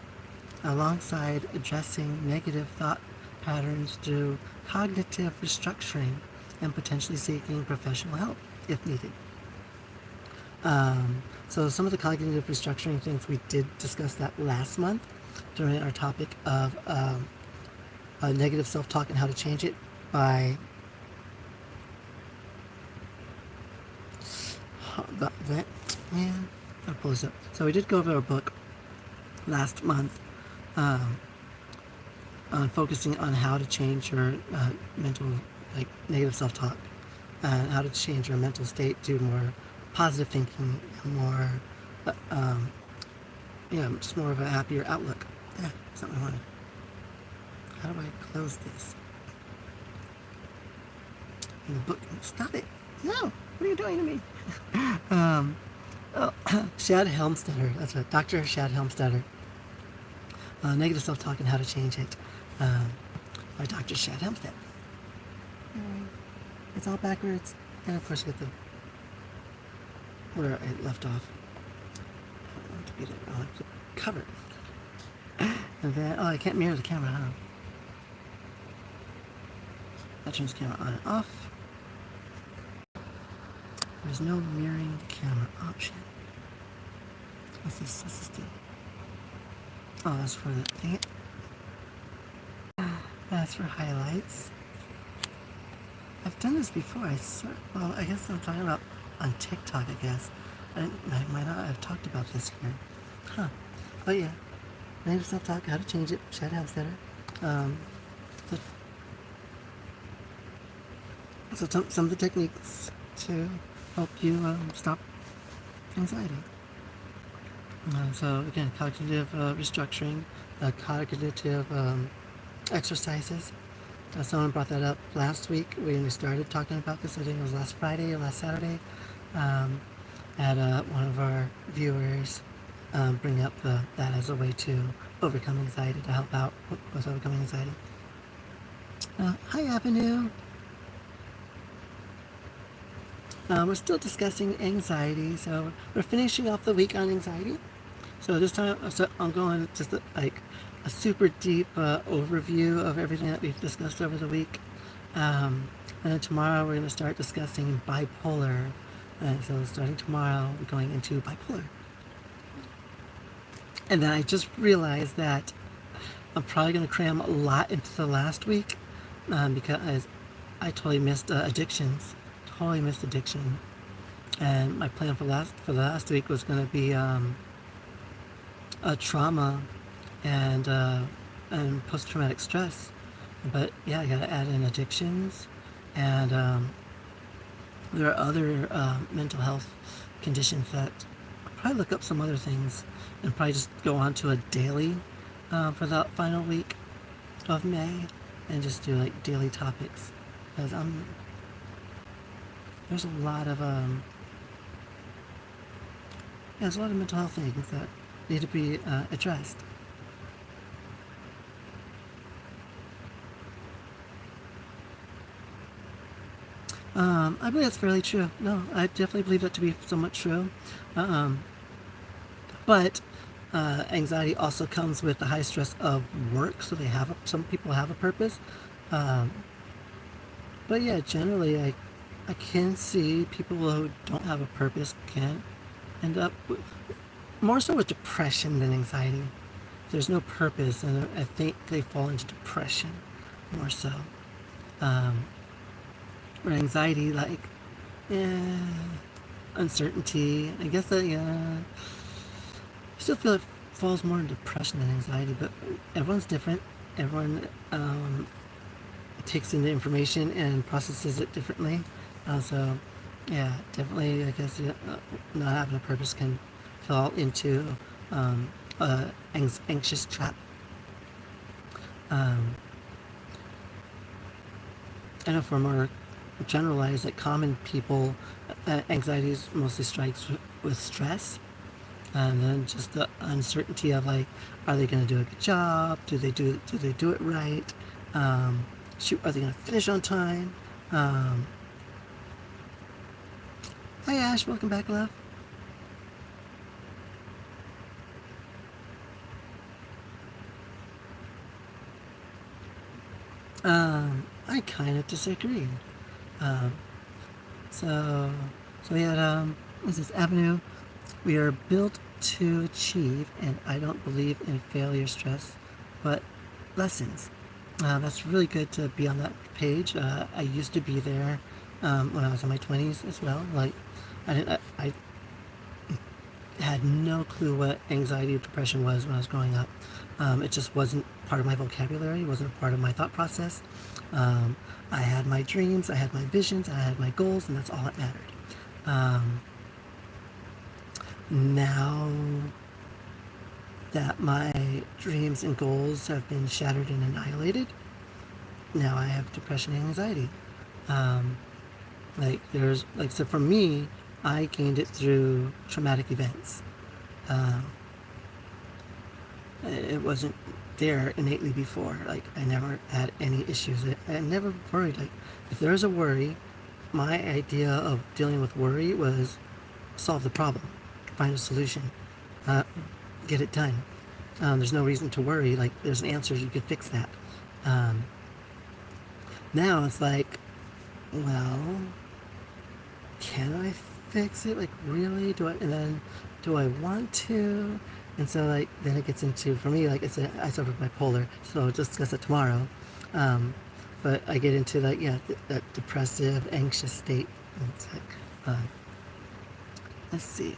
[SPEAKER 1] alongside addressing negative thought patterns through cognitive restructuring and potentially seeking professional help if needed. So some of the cognitive restructuring things, we did discuss that last month during our topic of negative self-talk and how to change it by that man. I'll pull this up. So we did go over a book last month on focusing on how to change your mental, like negative self-talk, and how to change your mental state to more positive thinking and more, just more of a happier outlook. Yeah, that's what I wanted. How do I close this? In the book, stop it! No, what are you doing to me? Shad Helmstetter. That's right, Dr. Shad Helmstetter. Negative self-talk and how to change it. By Dr. Shad Helmstetter. It's all backwards, and of course, you get the where I left off. I don't want it to be there. I want to cover it. And then, I can't mirror the camera, huh? That turns the camera on and off. There's no mirroring the camera option. What's this? What's this do? Oh, that's for the thing. That's for highlights. I've done this before. Well, I guess I'm talking about on TikTok, I guess. I might not have talked about this here. Huh. But yeah. Negative self-talk, how to change it. Shad Helmstetter. So some of the techniques to help you stop anxiety. So again, cognitive restructuring, cognitive exercises. Someone brought that up last week when we started talking about this. I think it was last Friday or last Saturday. Had one of our viewers bring up that as a way to overcome anxiety, to help out with overcoming anxiety. Hi, Avenue. We're still discussing anxiety, so we're finishing off the week on anxiety. So this time, I'm going just like a super deep overview of everything that we've discussed over the week. And then tomorrow we're going to start discussing bipolar. So starting tomorrow, we're going into bipolar. And then I just realized that I'm probably going to cram a lot into the last week because I totally missed addictions. Totally missed addiction. And my plan for the last week was going to be a trauma and post-traumatic stress. But yeah, I got to add in addictions, and there are other mental health conditions that I'll probably look up some other things and probably just go on to a daily for the final week of May and just do like daily topics, because there's a lot of there's a lot of mental health things that need to be addressed. I believe that's fairly true. No, I definitely believe that to be somewhat true. But anxiety also comes with the high stress of work, so some people have a purpose. But yeah, generally, I can see people who don't have a purpose can end up more so with depression than anxiety. If there's no purpose, and I think they fall into depression more so. Or anxiety, like uncertainty. I guess that I still feel it falls more in depression than anxiety, but everyone's different. Everyone takes in the information and processes it differently. So yeah, definitely, I guess not having a purpose can fall into anxious trap. I know for more generalized, like common people, anxiety mostly strikes with stress, and then just the uncertainty of like, are they going to do a good job? Do they do it right? Are they going to finish on time? Hi Ash, welcome back, love. I kind of disagree. Um, so, so we had, what's this, Avenue? We are built to achieve, and I don't believe in failure stress, but lessons. That's really good to be on that page. I used to be there when I was in my 20s as well. Like, I had no clue what anxiety or depression was when I was growing up. It just wasn't part of my vocabulary. It wasn't a part of my thought process. I had my dreams, I had my visions, I had my goals, and that's all that mattered. Now that my dreams and goals have been shattered and annihilated, now I have depression and anxiety. So for me, I gained it through traumatic events. It wasn't there innately before. Like, I never had any issues. I never worried. Like, if there was a worry, my idea of dealing with worry was solve the problem, find a solution, uh, get it done. There's no reason to worry. Like, there's an answer, you could fix that. Now it's like, well, can I fix it? Like, really? Do I want to? And so, like, then it gets into, for me, like, I suffer bipolar, so I'll discuss it tomorrow. But I get into, like, yeah, that depressive, anxious state. And it's like, let's see.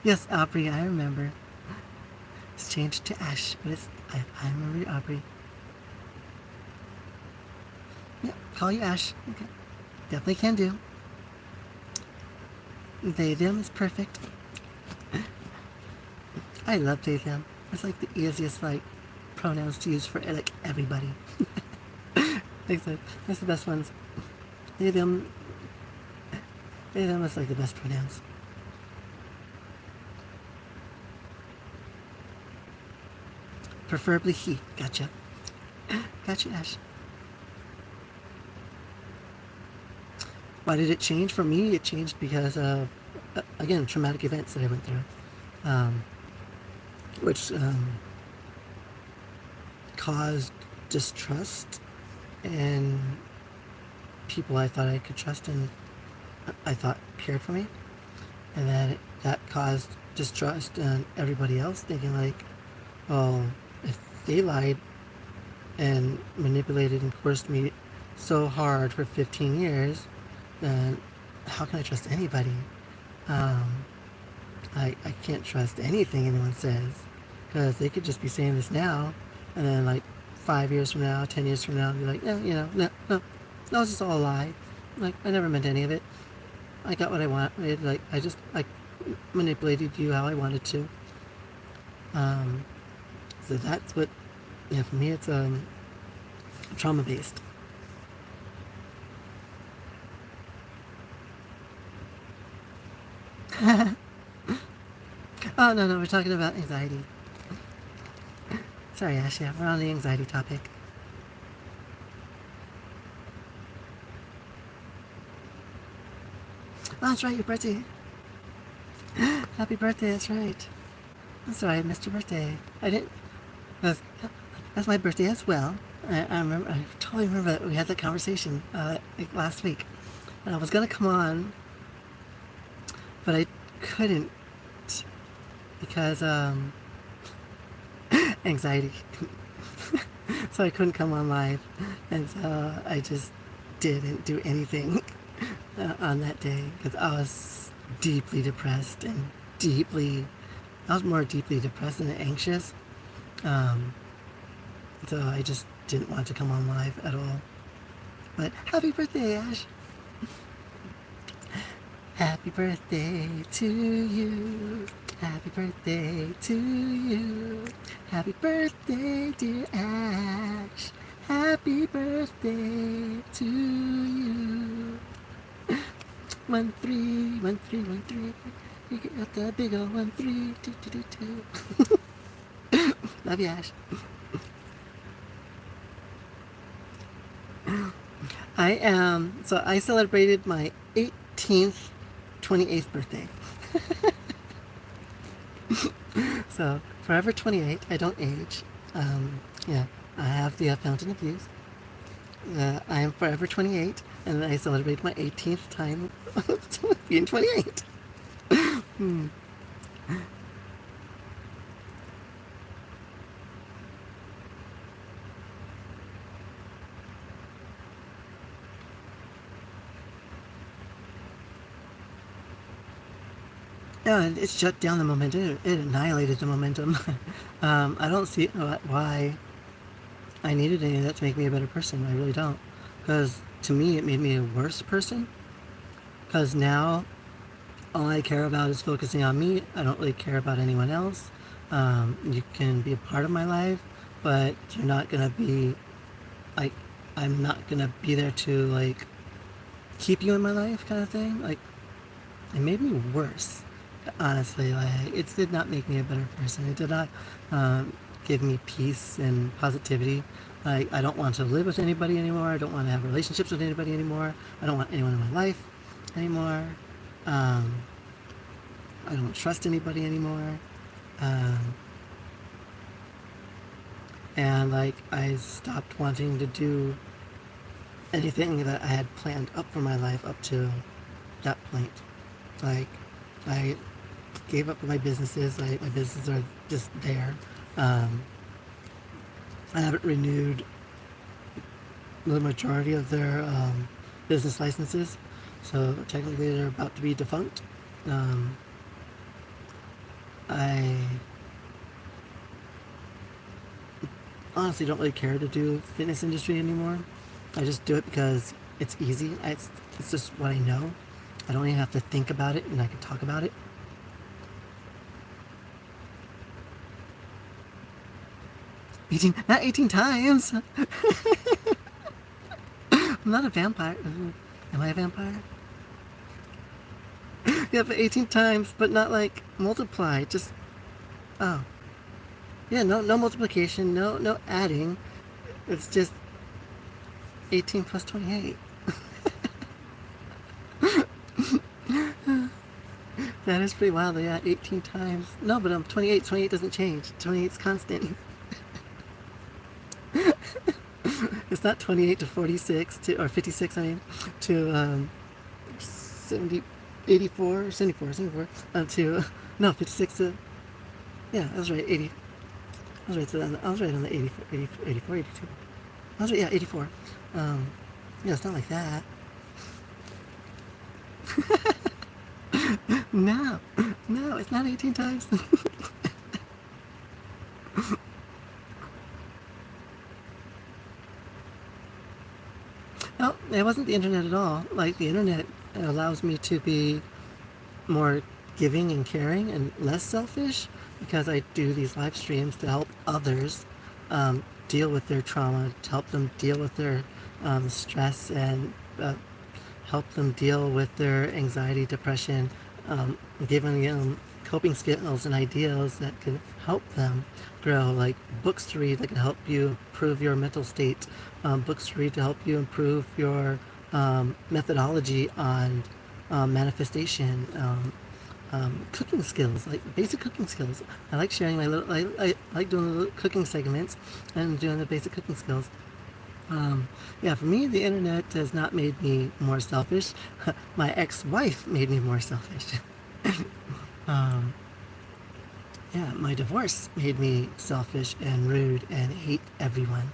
[SPEAKER 1] Yes, Aubrey, I remember. It's changed to Ash, but I remember you, Aubrey. Yeah, call you Ash. Okay. Definitely can do. They, them is perfect. I love they, them. It's like the easiest, like, pronouns to use for, like, everybody. Like, so, that's the best ones. They, them is like the best pronouns. Preferably he. Gotcha. Gotcha, Ash. Why did it change? For me, it changed because of, again, traumatic events that I went through, which caused distrust in people I thought I could trust and I thought cared for me. And then that caused distrust in everybody else, thinking like, well, if they lied and manipulated and coerced me so hard for 15 years, then how can I trust anybody? I can't trust anything anyone says, because they could just be saying this now, and then like 5 years from now, 10 years from now, be like, yeah, no, that was just all a lie. Like, I never meant any of it. I got what I wanted. Like, I manipulated you how I wanted to. So that's what, yeah, for me it's trauma based. Oh, no, we're talking about anxiety. Sorry, Ash, yeah, we're on the anxiety topic. Oh, that's right, your birthday. Happy birthday, that's right. I'm sorry, I missed your birthday. I didn't. That's my birthday as well. I remember. I totally remember that we had that conversation like last week, and I was gonna come on, but I couldn't because anxiety. So I couldn't come on live, and so I just didn't do anything on that day because I was deeply depressed and I was more deeply depressed and anxious. So I just didn't want to come on live at all. But happy birthday, Ash! Happy birthday to you. Happy birthday to you. Happy birthday, dear Ash. Happy birthday to you. 1-3, 1-3, 1-3. You got the big old 1-3, 2-2-2-2. Love you, Ash. So I celebrated my 18th, 28th birthday. So forever 28. I don't age. Yeah, I have the Fountain of Youth. I am forever 28, and I celebrate my 18th time being 28. Yeah, it shut down the momentum. It annihilated the momentum. I don't see why I needed any of that to make me a better person. I really don't. Because to me, it made me a worse person. Because now, all I care about is focusing on me. I don't really care about anyone else. You can be a part of my life, but you're not gonna be like, I'm not gonna be there to like keep you in my life, kind of thing. Like, it made me worse. Honestly, like, it did not make me a better person. It did not give me peace and positivity. Like, I don't want to live with anybody anymore. I don't want to have relationships with anybody anymore. I don't want anyone in my life anymore. I don't trust anybody anymore. And like, I stopped wanting to do anything that I had planned up for my life up to that point. Like, I gave up my businesses. My businesses are just there. I haven't renewed the majority of their business licenses, so technically they're about to be defunct. I honestly don't really care to do fitness industry anymore. I just do it because it's easy. It's just what I know. I don't even have to think about it, and I can talk about it. Not 18 times. I'm not a vampire. Am I a vampire? Yeah, but 18 times, but not like multiply. Just, oh. Yeah, no multiplication, no adding. It's just 18 plus 28. That is pretty wild. Yeah, 18 times. No, but I'm 28. 28 doesn't change. 28's constant. It's not 28 to 46 to, or 56, I mean, to 70, 84, 74, to, no, 56 to, yeah, I was right, 80. I was right on the 84, 82. I was right, yeah, 84. Yeah, it's not like that. No, it's not 18 times. No, it wasn't the internet at all. Like, the internet allows me to be more giving and caring and less selfish because I do these live streams to help others deal with their trauma, to help them deal with their stress, and help them deal with their anxiety, depression, giving them coping skills and ideas that can help them grow, like books to read that can help you improve your mental state, books to read to help you improve your methodology on manifestation, cooking skills, like basic cooking skills. I like sharing my little, I like doing the little cooking segments and doing the basic cooking skills. Yeah, for me, the internet has not made me more selfish. My ex-wife made me more selfish. Yeah, my divorce made me selfish and rude and hate everyone.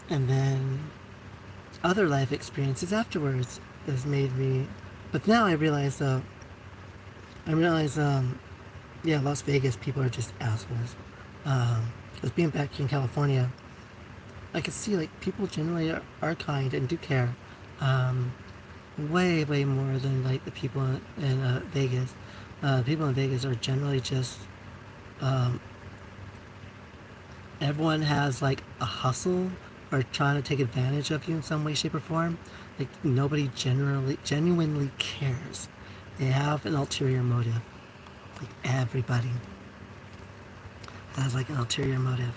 [SPEAKER 1] And then other life experiences afterwards has made me, but now I realize though, yeah, Las Vegas people are just assholes. Because being back here in California, I can see like people generally are kind and do care. Way more than like the people in Vegas. People in Vegas are generally just everyone has like a hustle or trying to take advantage of you in some way, shape, or form. Like, nobody genuinely cares. They have an ulterior motive. Like, everybody has like an ulterior motive.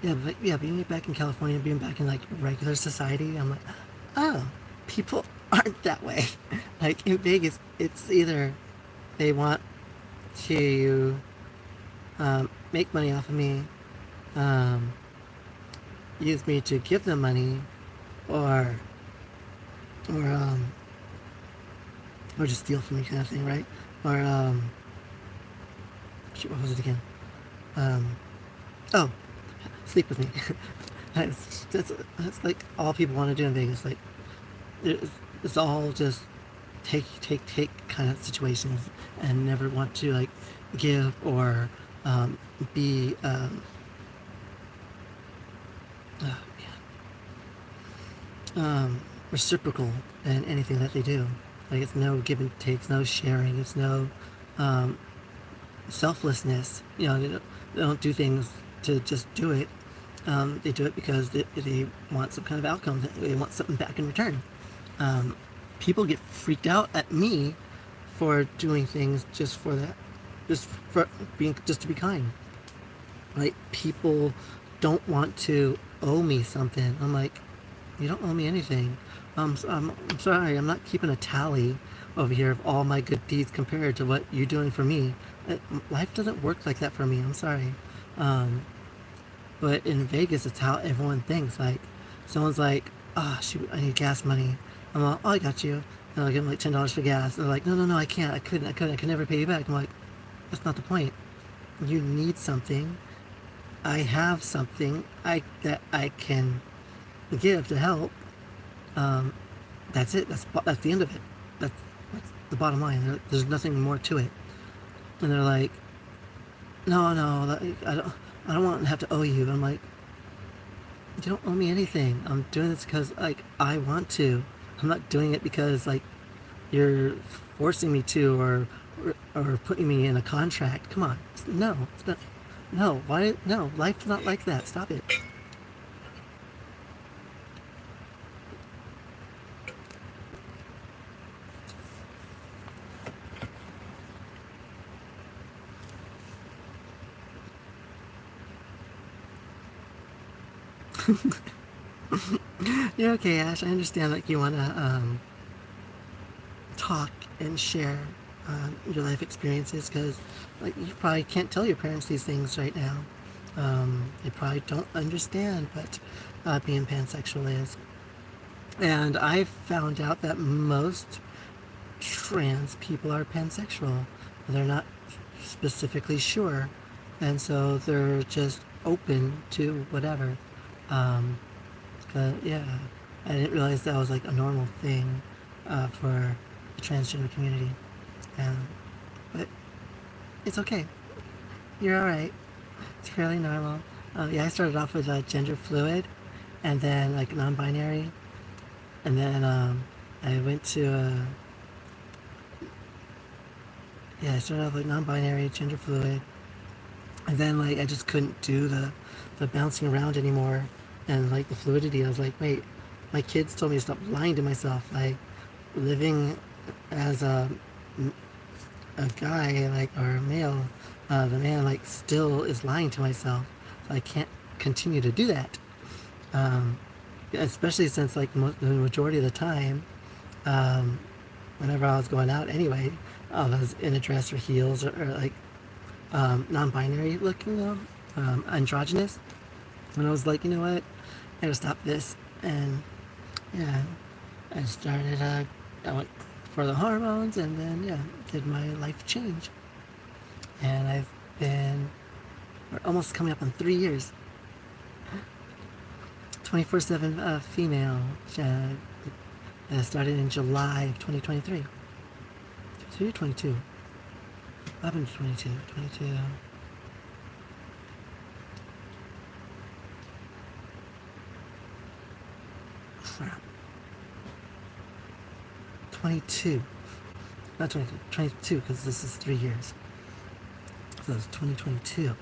[SPEAKER 1] Yeah, but yeah, being back in California, being back in like regular society, I'm like, oh, people aren't that way. Like in Vegas, it's either they want to make money off of me, um, use me to give them money, or or um, or just steal from me, kind of thing, right? Or shoot, what was it again? Um, oh, sleep with me. That's like all people want to do in Vegas. Like it's all just take kind of situations, and never want to like give or be oh, reciprocal in anything that they do. Like it's no give and takes, no sharing. It's no um, selflessness. You know, they don't do things to just do it. They do it because they want some kind of outcome. They want something back in return. Um, People get freaked out at me for doing things just for that, just for being, just to be kind. Like people don't want to owe me something. I'm like, you don't owe me anything. I'm sorry, I'm not keeping a tally over here of all my good deeds compared to what you're doing for me. Life doesn't work like that for me. I'm sorry. Um, but in Vegas, it's how everyone thinks. Like, someone's like, oh, shoot, I need gas money. I'm like, oh, I got you. And I'll give them like $10 for gas. And they're like, no, I can't. I could never pay you back. I'm like, that's not the point. You need something. I have something that I can give to help. Um, that's it. That's the end of it. That's the bottom line. There's nothing more to it. And they're like, no, I don't want to have to owe you. I'm like, you don't owe me anything. I'm doing this because like I want to. I'm not doing it because like you're forcing me to, or putting me in a contract. Come on, no, it's not. No, why? No, life's not like that. Stop it. Yeah, okay, Ash. I understand. Like you wanna talk and share your life experiences, because like you probably can't tell your parents these things right now. They probably don't understand what being pansexual is. And I found out that most trans people are pansexual. They're not specifically sure, and so they're just open to whatever. Um, yeah, I didn't realize that was like a normal thing for the transgender community. But it's okay. You're all right. It's fairly normal. Yeah, I started off with gender fluid, and then like non-binary, and then I went to yeah, I started off like non-binary, gender fluid, and then like I just couldn't do the bouncing around anymore, and like the fluidity. I was like, wait, my kids told me to stop lying to myself. Like living as a guy, like, or a male, the man like still is lying to myself. So I can't continue to do that. Especially since like the majority of the time, um, whenever I was going out anyway, I was in a dress or heels, or like non-binary looking, androgynous. And I was like, you know what, I gotta stop this. And yeah, I started, I went for the hormones, and then yeah, did my life change. And I've been, we're almost coming up on 3 years, 24/7 female. Started in July of 2023. 23 or 22? What happened to 22? 22. Crap. 22. Not 22. 22, because this is 3 years. So it's 2022.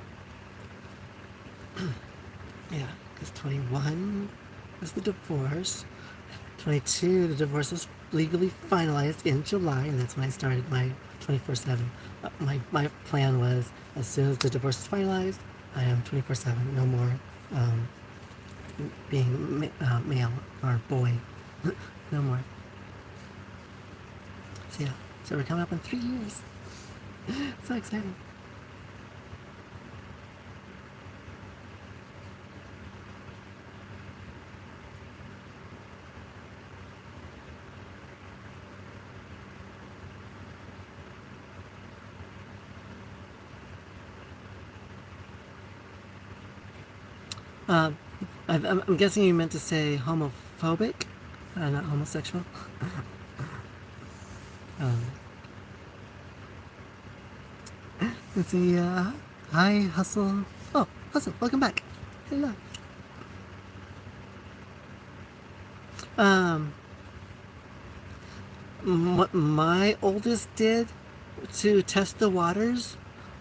[SPEAKER 1] Yeah, because 21 was the divorce. 22, the divorce was legally finalized in July, and that's when I started my 24/7. My plan was, as soon as the divorce is finalized, I am 24/7, no more um, being male or boy. No more. So yeah, so we're coming up in 3 years. So exciting. Um, I'm guessing you meant to say homophobic, not homosexual. um, let's see. Hi, Hustle. Oh, Hustle, welcome back. Hello. Um, what my oldest did to test the waters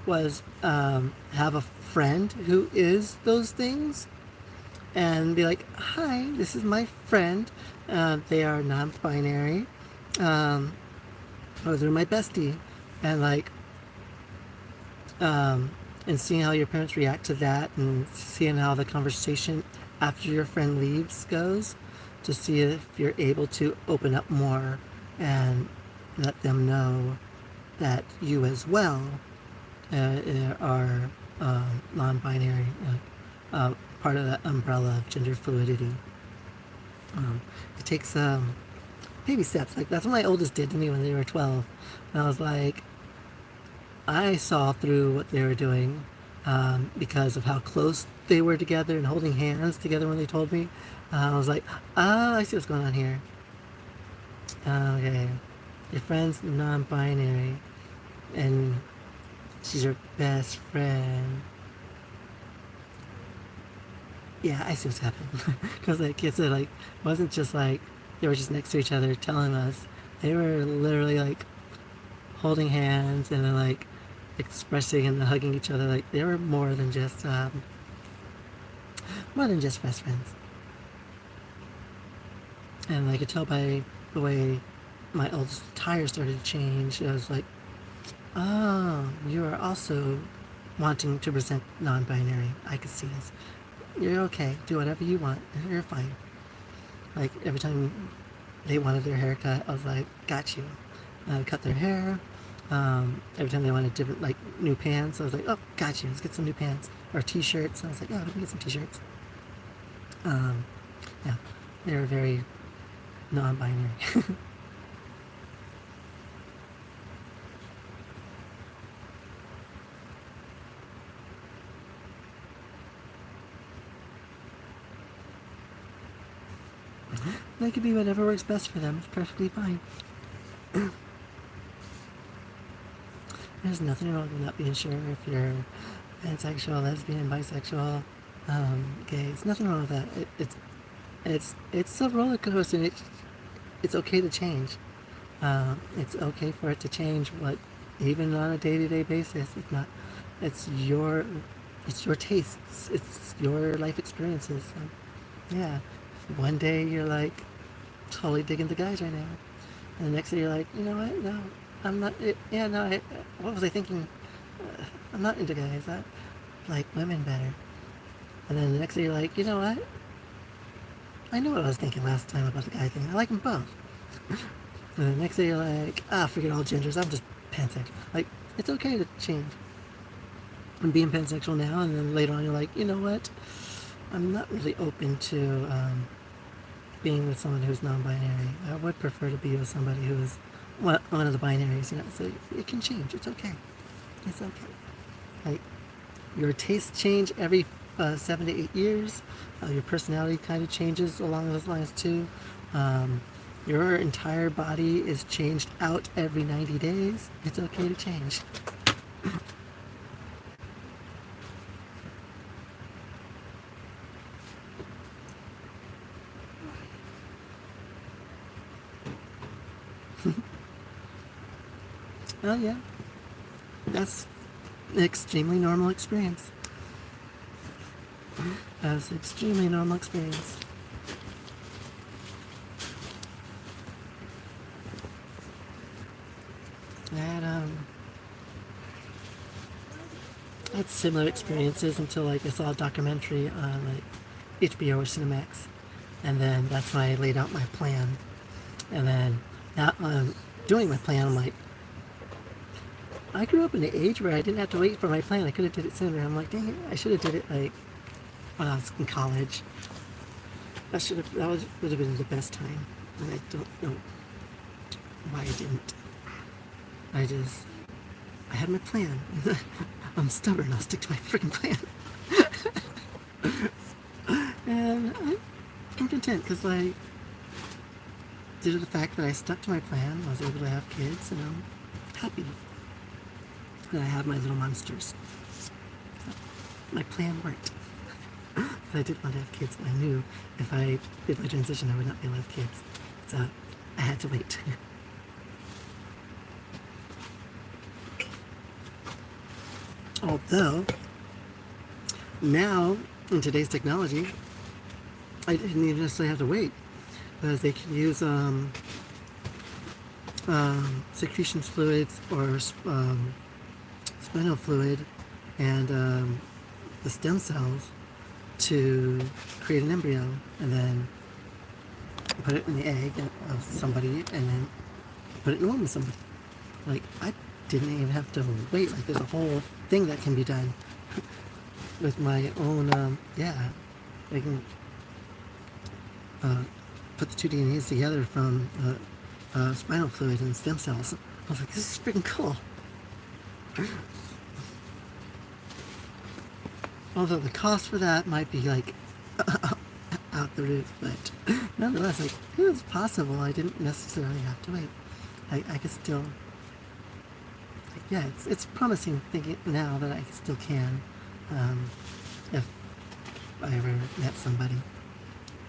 [SPEAKER 1] was have a friend who is those things and be like, hi, this is my friend. They are non-binary. Or they're my bestie. And like, and seeing how your parents react to that and seeing how the conversation after your friend leaves goes to see if you're able to open up more and let them know that you as well are non-binary, part of that umbrella of gender fluidity. It takes baby steps. Like that's what my oldest did to me when they were 12. And I was like, I saw through what they were doing because of how close they were together and holding hands together when they told me. I was like, oh, I see what's going on here. Okay, your friend's non-binary, and she's your best friend. Yeah, I see what's happening. Because like kids are like, it wasn't just like they were just next to each other telling us. They were literally like holding hands and then like expressing and hugging each other. Like they were more than just best friends. And I could tell by the way my oldest tire started to change. I was like, oh, you are also wanting to present non-binary. I could see this. You're okay. Do whatever you want. You're fine. Like every time they wanted their haircut, I was like, got you. I would cut their hair. Every time they wanted different, like new pants, I was like, oh, got you. Let's get some new pants or t-shirts. I was like, oh, let me get some t-shirts. Yeah, they were very non-binary. They could be whatever works best for them. It's perfectly fine. There's nothing wrong with not being sure if you're pansexual, lesbian, bisexual, gay. There's nothing wrong with that. It's a roller coaster. And it's okay to change. It's okay for it to change. What, even on a day-to-day basis, it's not. It's your tastes. It's your life experiences. So, yeah. One day you're like totally digging the guys right now, and the next day you're like, you know what? No, I'm not. Yeah, no. What was I thinking? I'm not into guys. I like women better. And then the next day you're like, you know what? I know what I was thinking last time about the guy thing. I like them both. And the next day you're like, forget all genders. I'm just pansexual. Like, it's okay to change. I'm being pansexual now, and then later on you're like, you know what? I'm not really open to being with someone who's non-binary. I would prefer to be with somebody who is one of the binaries, you know. So it can change. It's okay. It's okay. Like your tastes change every 7 to 8 years. Your personality kind of changes along those lines too. Your entire body is changed out every 90 days. It's okay to change. Oh yeah, that's an extremely normal experience. That's an extremely normal experience. That had similar experiences until like I saw a documentary on like HBO or Cinemax, and then that's when I laid out my plan. And then now doing my plan, I'm like, I grew up in an age where I didn't have to wait for my plan. I could have did it sooner. I'm like, dang it, I should have did it like when I was in college. Would have been the best time, and I don't know why I didn't. I had my plan. I'm stubborn. I'll stick to my freaking plan. And I'm content because, like, due to the fact that I stuck to my plan, I was able to have kids, and I'm happy that I have my little monsters. My plan worked. But I did want to have kids, and I knew if I did my transition, I would not be able to have kids. So I had to wait. Although, now, in today's technology, I didn't even necessarily have to wait, because they can use secretions fluids or spinal fluid and the stem cells to create an embryo, and then put it in the egg of somebody, and then put it in the womb of somebody. Like, I didn't even have to wait. Like, there's a whole thing that can be done with my own, yeah. I can put the two DNAs together from spinal fluid and stem cells. I was like, this is freaking cool. Although the cost for that might be like out the roof, but nonetheless, like, it was possible. I didn't necessarily have to wait. I could still, like, yeah, it's promising thinking now that I still can, if I ever met somebody.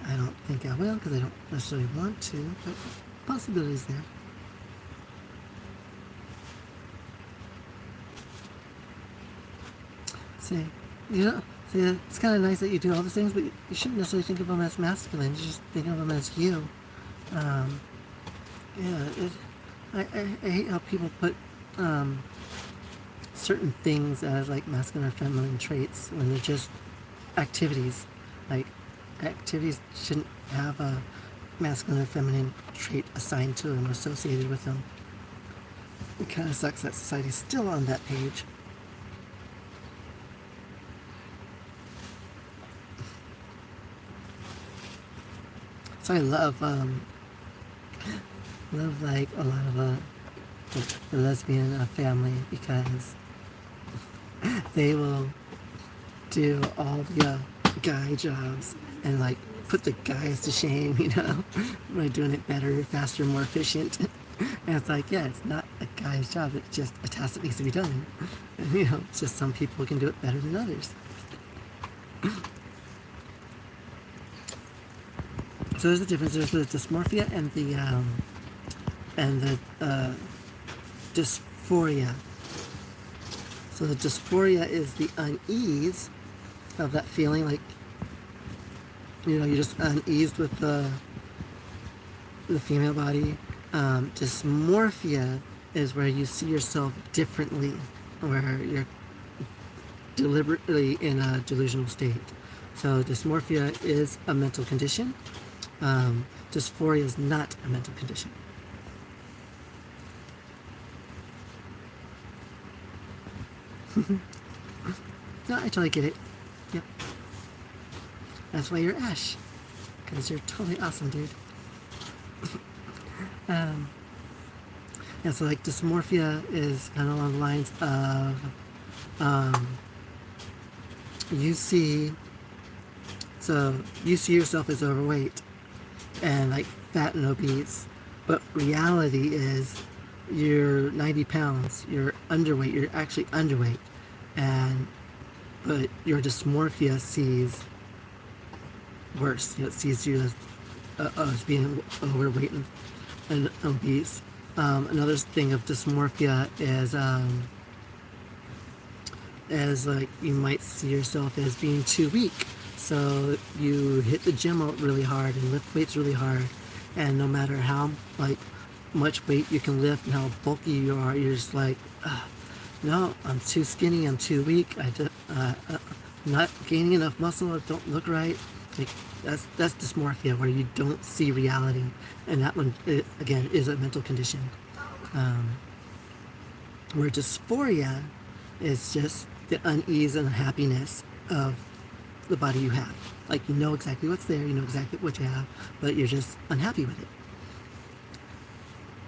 [SPEAKER 1] I don't think I will, because I don't necessarily want to, but possibilities there. See, it's kind of nice that you do all these things, but you shouldn't necessarily think of them as masculine. You just think of them as you. I hate how people put certain things as like masculine or feminine traits when they're just activities. Like, activities shouldn't have a masculine or feminine trait assigned to them or associated with them. It kind of sucks that society's still on that page. So I love like a lot of the lesbian family, because they will do all the guy jobs and like put the guys to shame, you know, by doing it better, faster, more efficient. And it's like, yeah, it's not a guy's job, it's just a task that needs to be done. And, you know, it's just some people can do it better than others. So there's a difference. There's the dysmorphia and the dysphoria. So the dysphoria is the unease of that feeling, like, you know, you're just uneased with the female body. Dysmorphia is where you see yourself differently, where you're deliberately in a delusional state. So dysmorphia is a mental condition. Dysphoria is not a mental condition. No, I totally get it. Yep. That's why you're Ash. Because you're totally awesome, dude. Yeah, so like dysmorphia is kind of along the lines of you see yourself as overweight and like fat and obese, but reality is you're 90 pounds, you're underweight, you're actually underweight, but your dysmorphia sees worse. You know, it sees you as being overweight and obese. Another thing of dysmorphia is like you might see yourself as being too weak. So you hit the gym out really hard and lift weights really hard, and no matter how like much weight you can lift and how bulky you are, you're just like, no, I'm too skinny, I'm too weak, not gaining enough muscle, I don't look right. Like, that's dysmorphia, where you don't see reality, and that one, again, is a mental condition. Where dysphoria is just the unease and unhappiness of the body you have. Like, you know exactly what's there, you know exactly what you have, but you're just unhappy with it.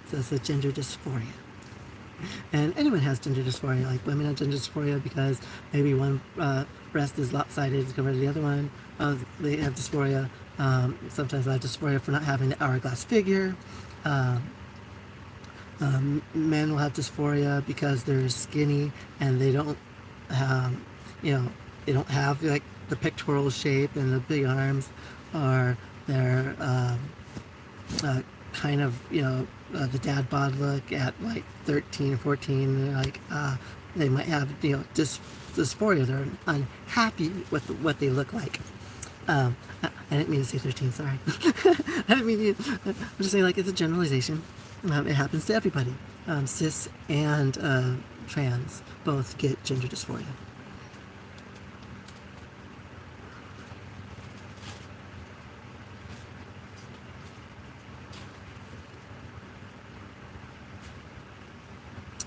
[SPEAKER 1] So it's a gender dysphoria. And anyone has gender dysphoria. Like, women have gender dysphoria because maybe one breast is lopsided compared to the other one. They have dysphoria. Sometimes they have dysphoria for not having the hourglass figure. Men will have dysphoria because they're skinny and they don't, they don't have like the pectoral shape and the big arms, or they're kind of, the dad bod look at like 13 or 14. Like, they might have, dysphoria. They're unhappy with what they look like. I didn't mean to say 13, sorry. I didn't mean to, I'm just saying, like, it's a generalization. It happens to everybody. Cis and trans both get gender dysphoria.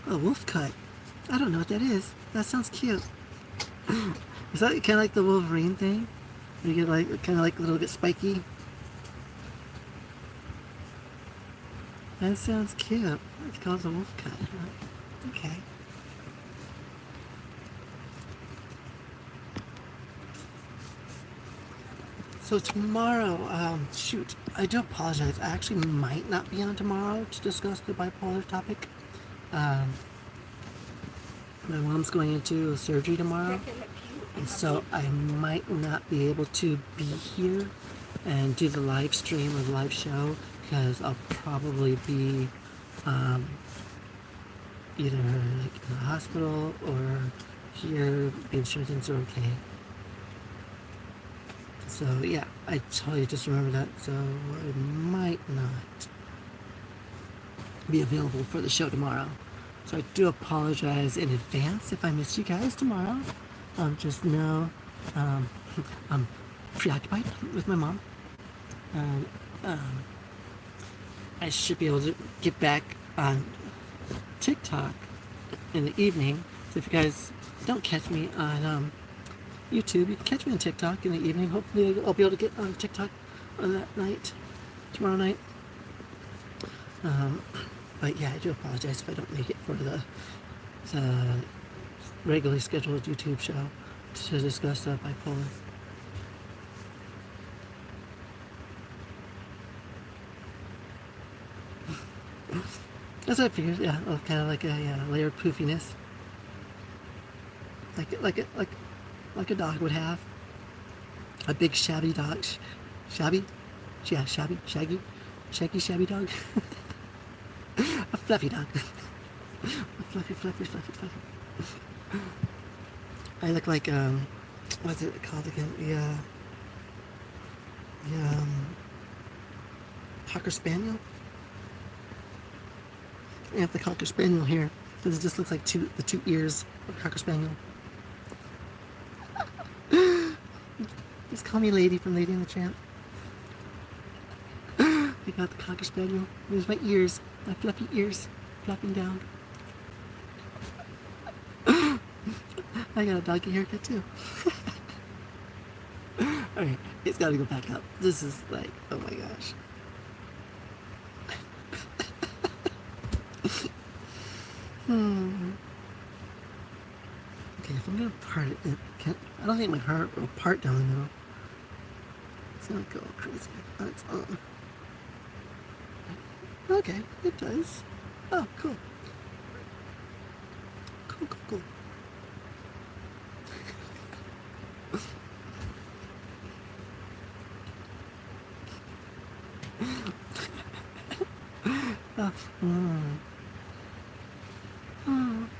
[SPEAKER 1] A wolf cut. I don't know what that is. That sounds cute. Is that kind of like the Wolverine thing? Where you get like, kind of like a little bit spiky? That sounds cute. It's called a wolf cut. Okay. So tomorrow, shoot, I do apologize. I actually might not be on tomorrow to discuss the bipolar topic. My mom's going into surgery tomorrow, and so I might not be able to be here and do the live stream or the live show, because I'll probably be either like in the hospital or here, being sure things are okay. So yeah, I totally just remember that, so I might not be available for the show tomorrow. So I do apologize in advance if I miss you guys tomorrow. Just know I'm preoccupied with my mom. I should be able to get back on TikTok in the evening. So if you guys don't catch me on YouTube, you can catch me on TikTok in the evening. Hopefully I'll be able to get on TikTok on that night, tomorrow night. But yeah, I do apologize if I don't make it for the regularly scheduled YouTube show to discuss bipolar. That's what I figured. Yeah, kind of like a layered poofiness, like a dog would have. A big shabby dog, shabby, yeah, shaggy shabby dog. A fluffy dog. A fluffy. I look like, what's it called again? The Cocker Spaniel? I have the Cocker Spaniel here, because it just looks like the two ears of Cocker Spaniel. Just call me Lady from Lady and the Tramp. I got the Cocker Spaniel. There's my ears, my fluffy ears, flopping down. I got a doggy haircut too. Alright, it's gotta go back up. This is like, oh my gosh. Okay, if I'm gonna part it, I don't think my heart will part down the middle. It's gonna go crazy on its own. Okay, it does. Oh, cool. Cool.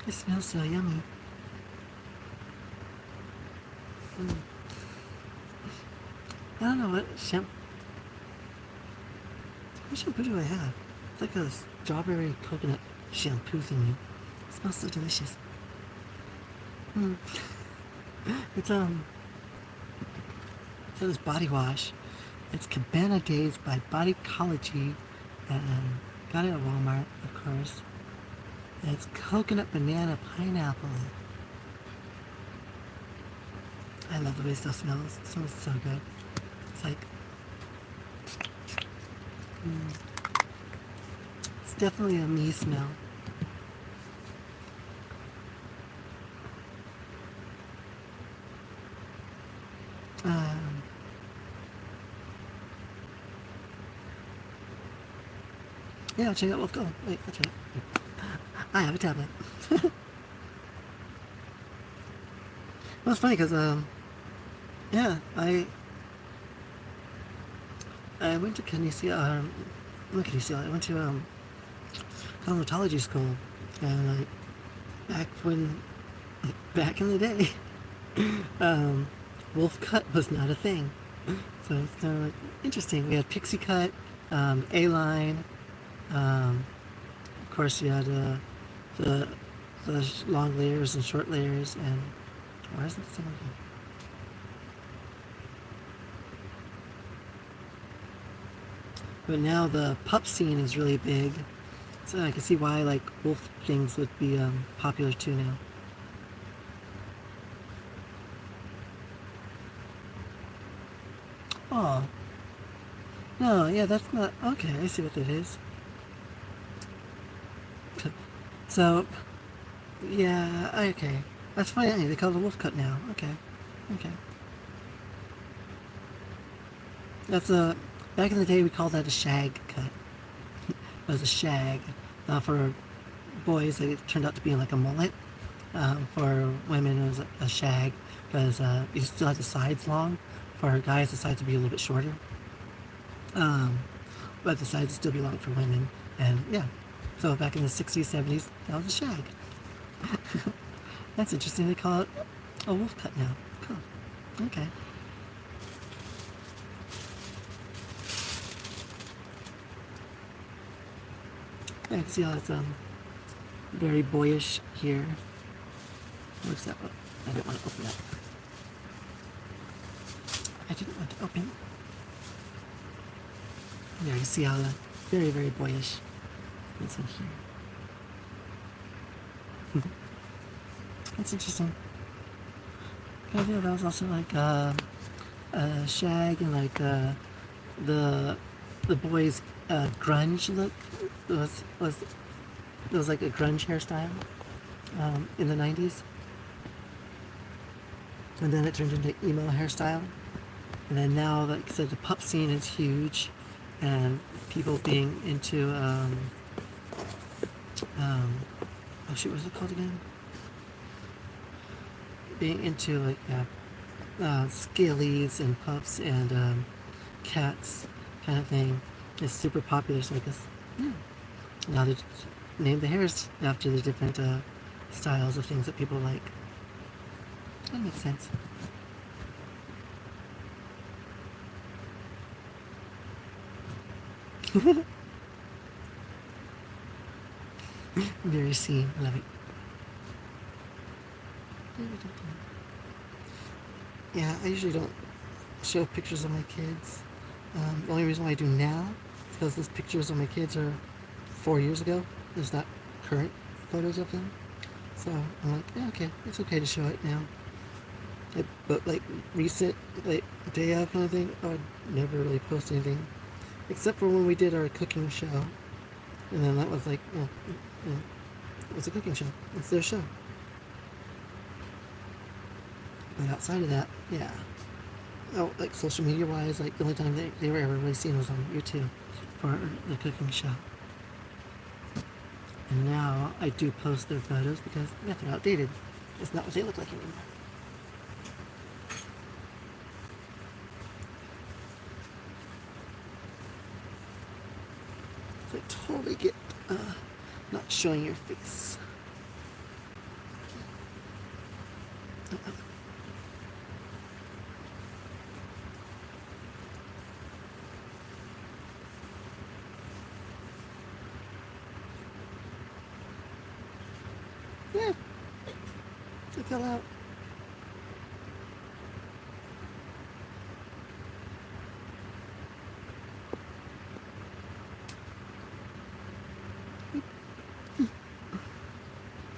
[SPEAKER 1] It smells so yummy. I don't know what shampoo do I have? It's like a strawberry coconut shampoo thingy. It smells so delicious. Mm. It's so this body wash. It's Cabana Days by Bodycology, and got it at Walmart, of course. And it's coconut, banana, pineapple. I love the way stuff smells. It smells so good. It's like, it's definitely a me smell. Um, yeah, I'll check out. Let's go. Wait, I'll check it. I have a tablet. Well, it's funny because, yeah, I went to not Kinesia, I went to, cosmetology school, and like, back in the day, wolf cut was not a thing. So it's kind of like interesting. We had pixie cut, A-line, of course you had the long layers and short layers, and why isn't this working? But now the pup scene is really big, so I can see why like wolf things would be popular too now. Oh, no, yeah, that's not okay. I see what that is. So, yeah, okay, that's funny. They call it a wolf cut now. Okay, okay. That's a back in the day we called that a shag cut. It was a shag for boys. It turned out to be like a mullet. For women, it was a shag because you still had the sides long. For guys, the sides would be a little bit shorter. But the sides would still be long for women. And yeah, so back in the 60s, 70s, that was a shag. That's interesting. They call it a wolf cut now. Cool. Okay. I can see how it's very boyish here. What's that? I didn't want to open that. I didn't want to open. There, you see how very, very boyish this one here. That's interesting. Yeah, that was also like shag and like the boys grunge look was like a grunge hairstyle in the 90s, and then it turned into emo hairstyle, and then now like I said, the pup scene is huge, and people being into oh shoot, what's it called again? Being into like scalies and pups and cats kind of thing is super popular. So I guess now they name the hairs after the different styles of things that people like. That makes sense. Very seen. I love it. Yeah, I usually don't show pictures of my kids. The only reason why I do now is because those pictures of my kids are 4 years ago. There's not current photos of them. So I'm like, yeah, okay, it's okay to show it now. But like recent, like day of kind of thing, I would never really post anything. Except for when we did our cooking show. And then that was like, well, yeah, it was a cooking show. It's their show. But outside of that, yeah. Oh, like social media wise, like the only time they were ever really seen was on YouTube for the cooking show. And now I do post their photos because yeah, they're outdated. It's not what they look like anymore. So I totally get not showing your face. Yeah, fill out.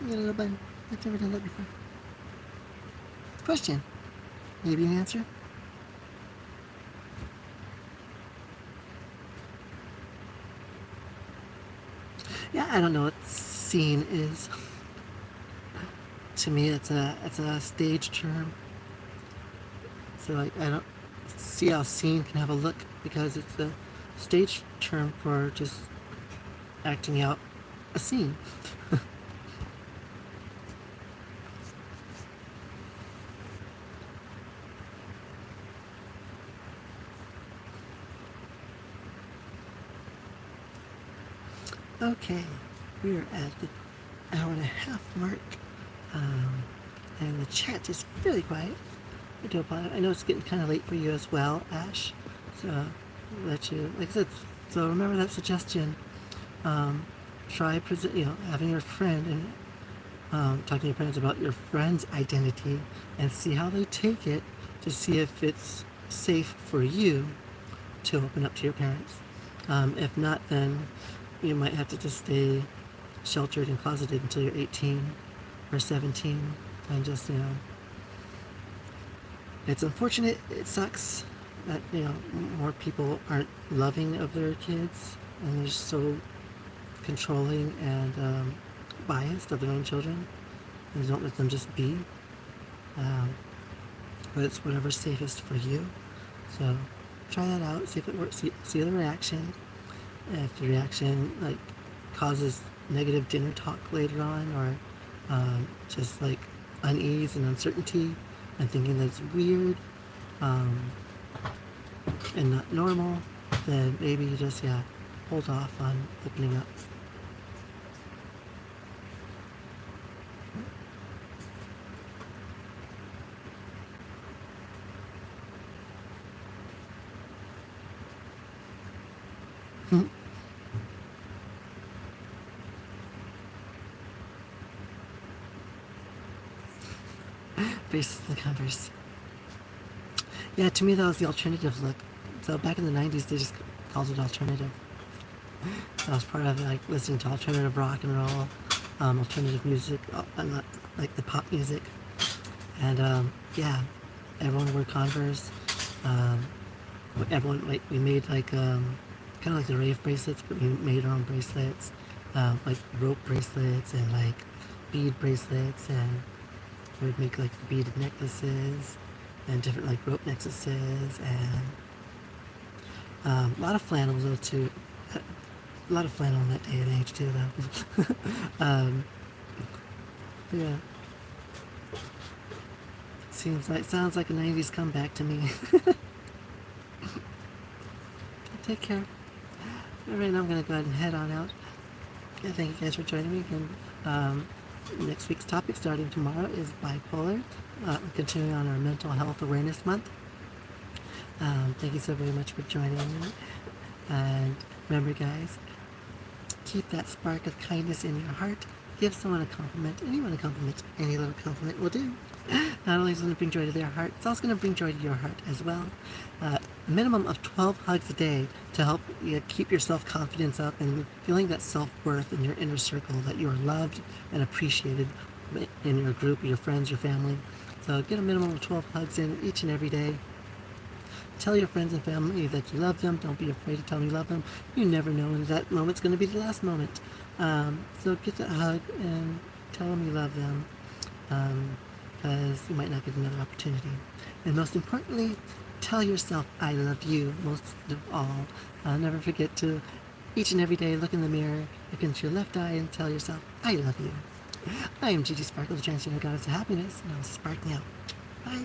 [SPEAKER 1] Get a little button. I've never done that before. Question. Maybe an answer? Yeah, I don't know what scene is. To me, it's a stage term. So like, I don't see how scene can have a look, because it's the stage term for just acting out a scene. Okay, we are at the hour and a half mark, and the chat is really quiet. I do apologize. I know it's getting kind of late for you as well, Ash. So I'll let you, like I said. So remember that suggestion. Try having your friend and talking to your parents about your friend's identity, and see how they take it, to see if it's safe for you to open up to your parents. If not, then you might have to just stay sheltered and closeted until you're 18 or 17, and just, it's unfortunate, it sucks that, more people aren't loving of their kids, and they're so controlling and biased of their own children, and they don't let them just be. But it's whatever's safest for you. So try that out, see if it works, see the reaction. If the reaction causes negative dinner talk later on, or just unease and uncertainty and thinking that it's weird and not normal, then maybe you just hold off on opening up. Braces and Converse. Yeah, to me that was the alternative look. So back in the 90s, they just called it alternative. I was part of listening to alternative rock and roll, alternative music, not the pop music. And everyone wore Converse. Everyone we made kind of like the rave bracelets, but we made our own bracelets, rope bracelets and bead bracelets, and we'd make the beaded necklaces and different rope necklaces, and a lot of flannel though too. A lot of flannel in that day and age too though. Yeah. Sounds like a 90s comeback to me. Take care. Alright, now I'm going to go ahead and head on out. Thank you guys for joining me again. Next week's topic, starting tomorrow, is bipolar. Continuing on our Mental Health Awareness Month. Thank you so very much for joining me. And remember, guys, keep that spark of kindness in your heart. Give someone a compliment. Anyone a compliment. Any little compliment will do. Not only is it going to bring joy to their heart, it's also going to bring joy to your heart as well. A minimum of 12 hugs a day to help you keep your self-confidence up and feeling that self-worth in your inner circle, that you are loved and appreciated in your group, your friends, your family. So get a minimum of 12 hugs in each and every day. Tell your friends and family that you love them. Don't be afraid to tell them you love them. You never know when that moment's going to be the last moment. So get that hug and tell them you love them, because you might not get another opportunity. And most importantly, tell yourself, I love you, most of all. Never forget to, each and every day, look in the mirror, look into your left eye, and tell yourself, I love you. I am Gigi Sparkle, the transgender goddess of happiness, and I'm sparking out. Bye.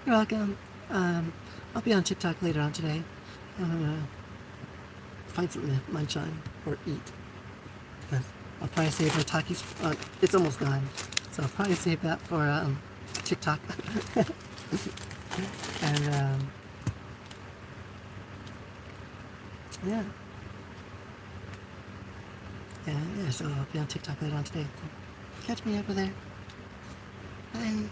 [SPEAKER 1] You're welcome. I'll be on TikTok later on today. I'm gonna find something to munch on or eat. I'll probably save my Takis. It's almost gone. So I'll probably save that for TikTok. And yeah. Yeah, so I'll be on TikTok later on today. So catch me over there. Bye.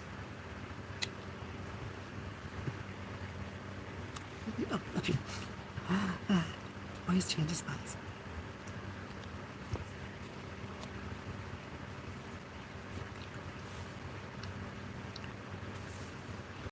[SPEAKER 1] Up here. Always change spots.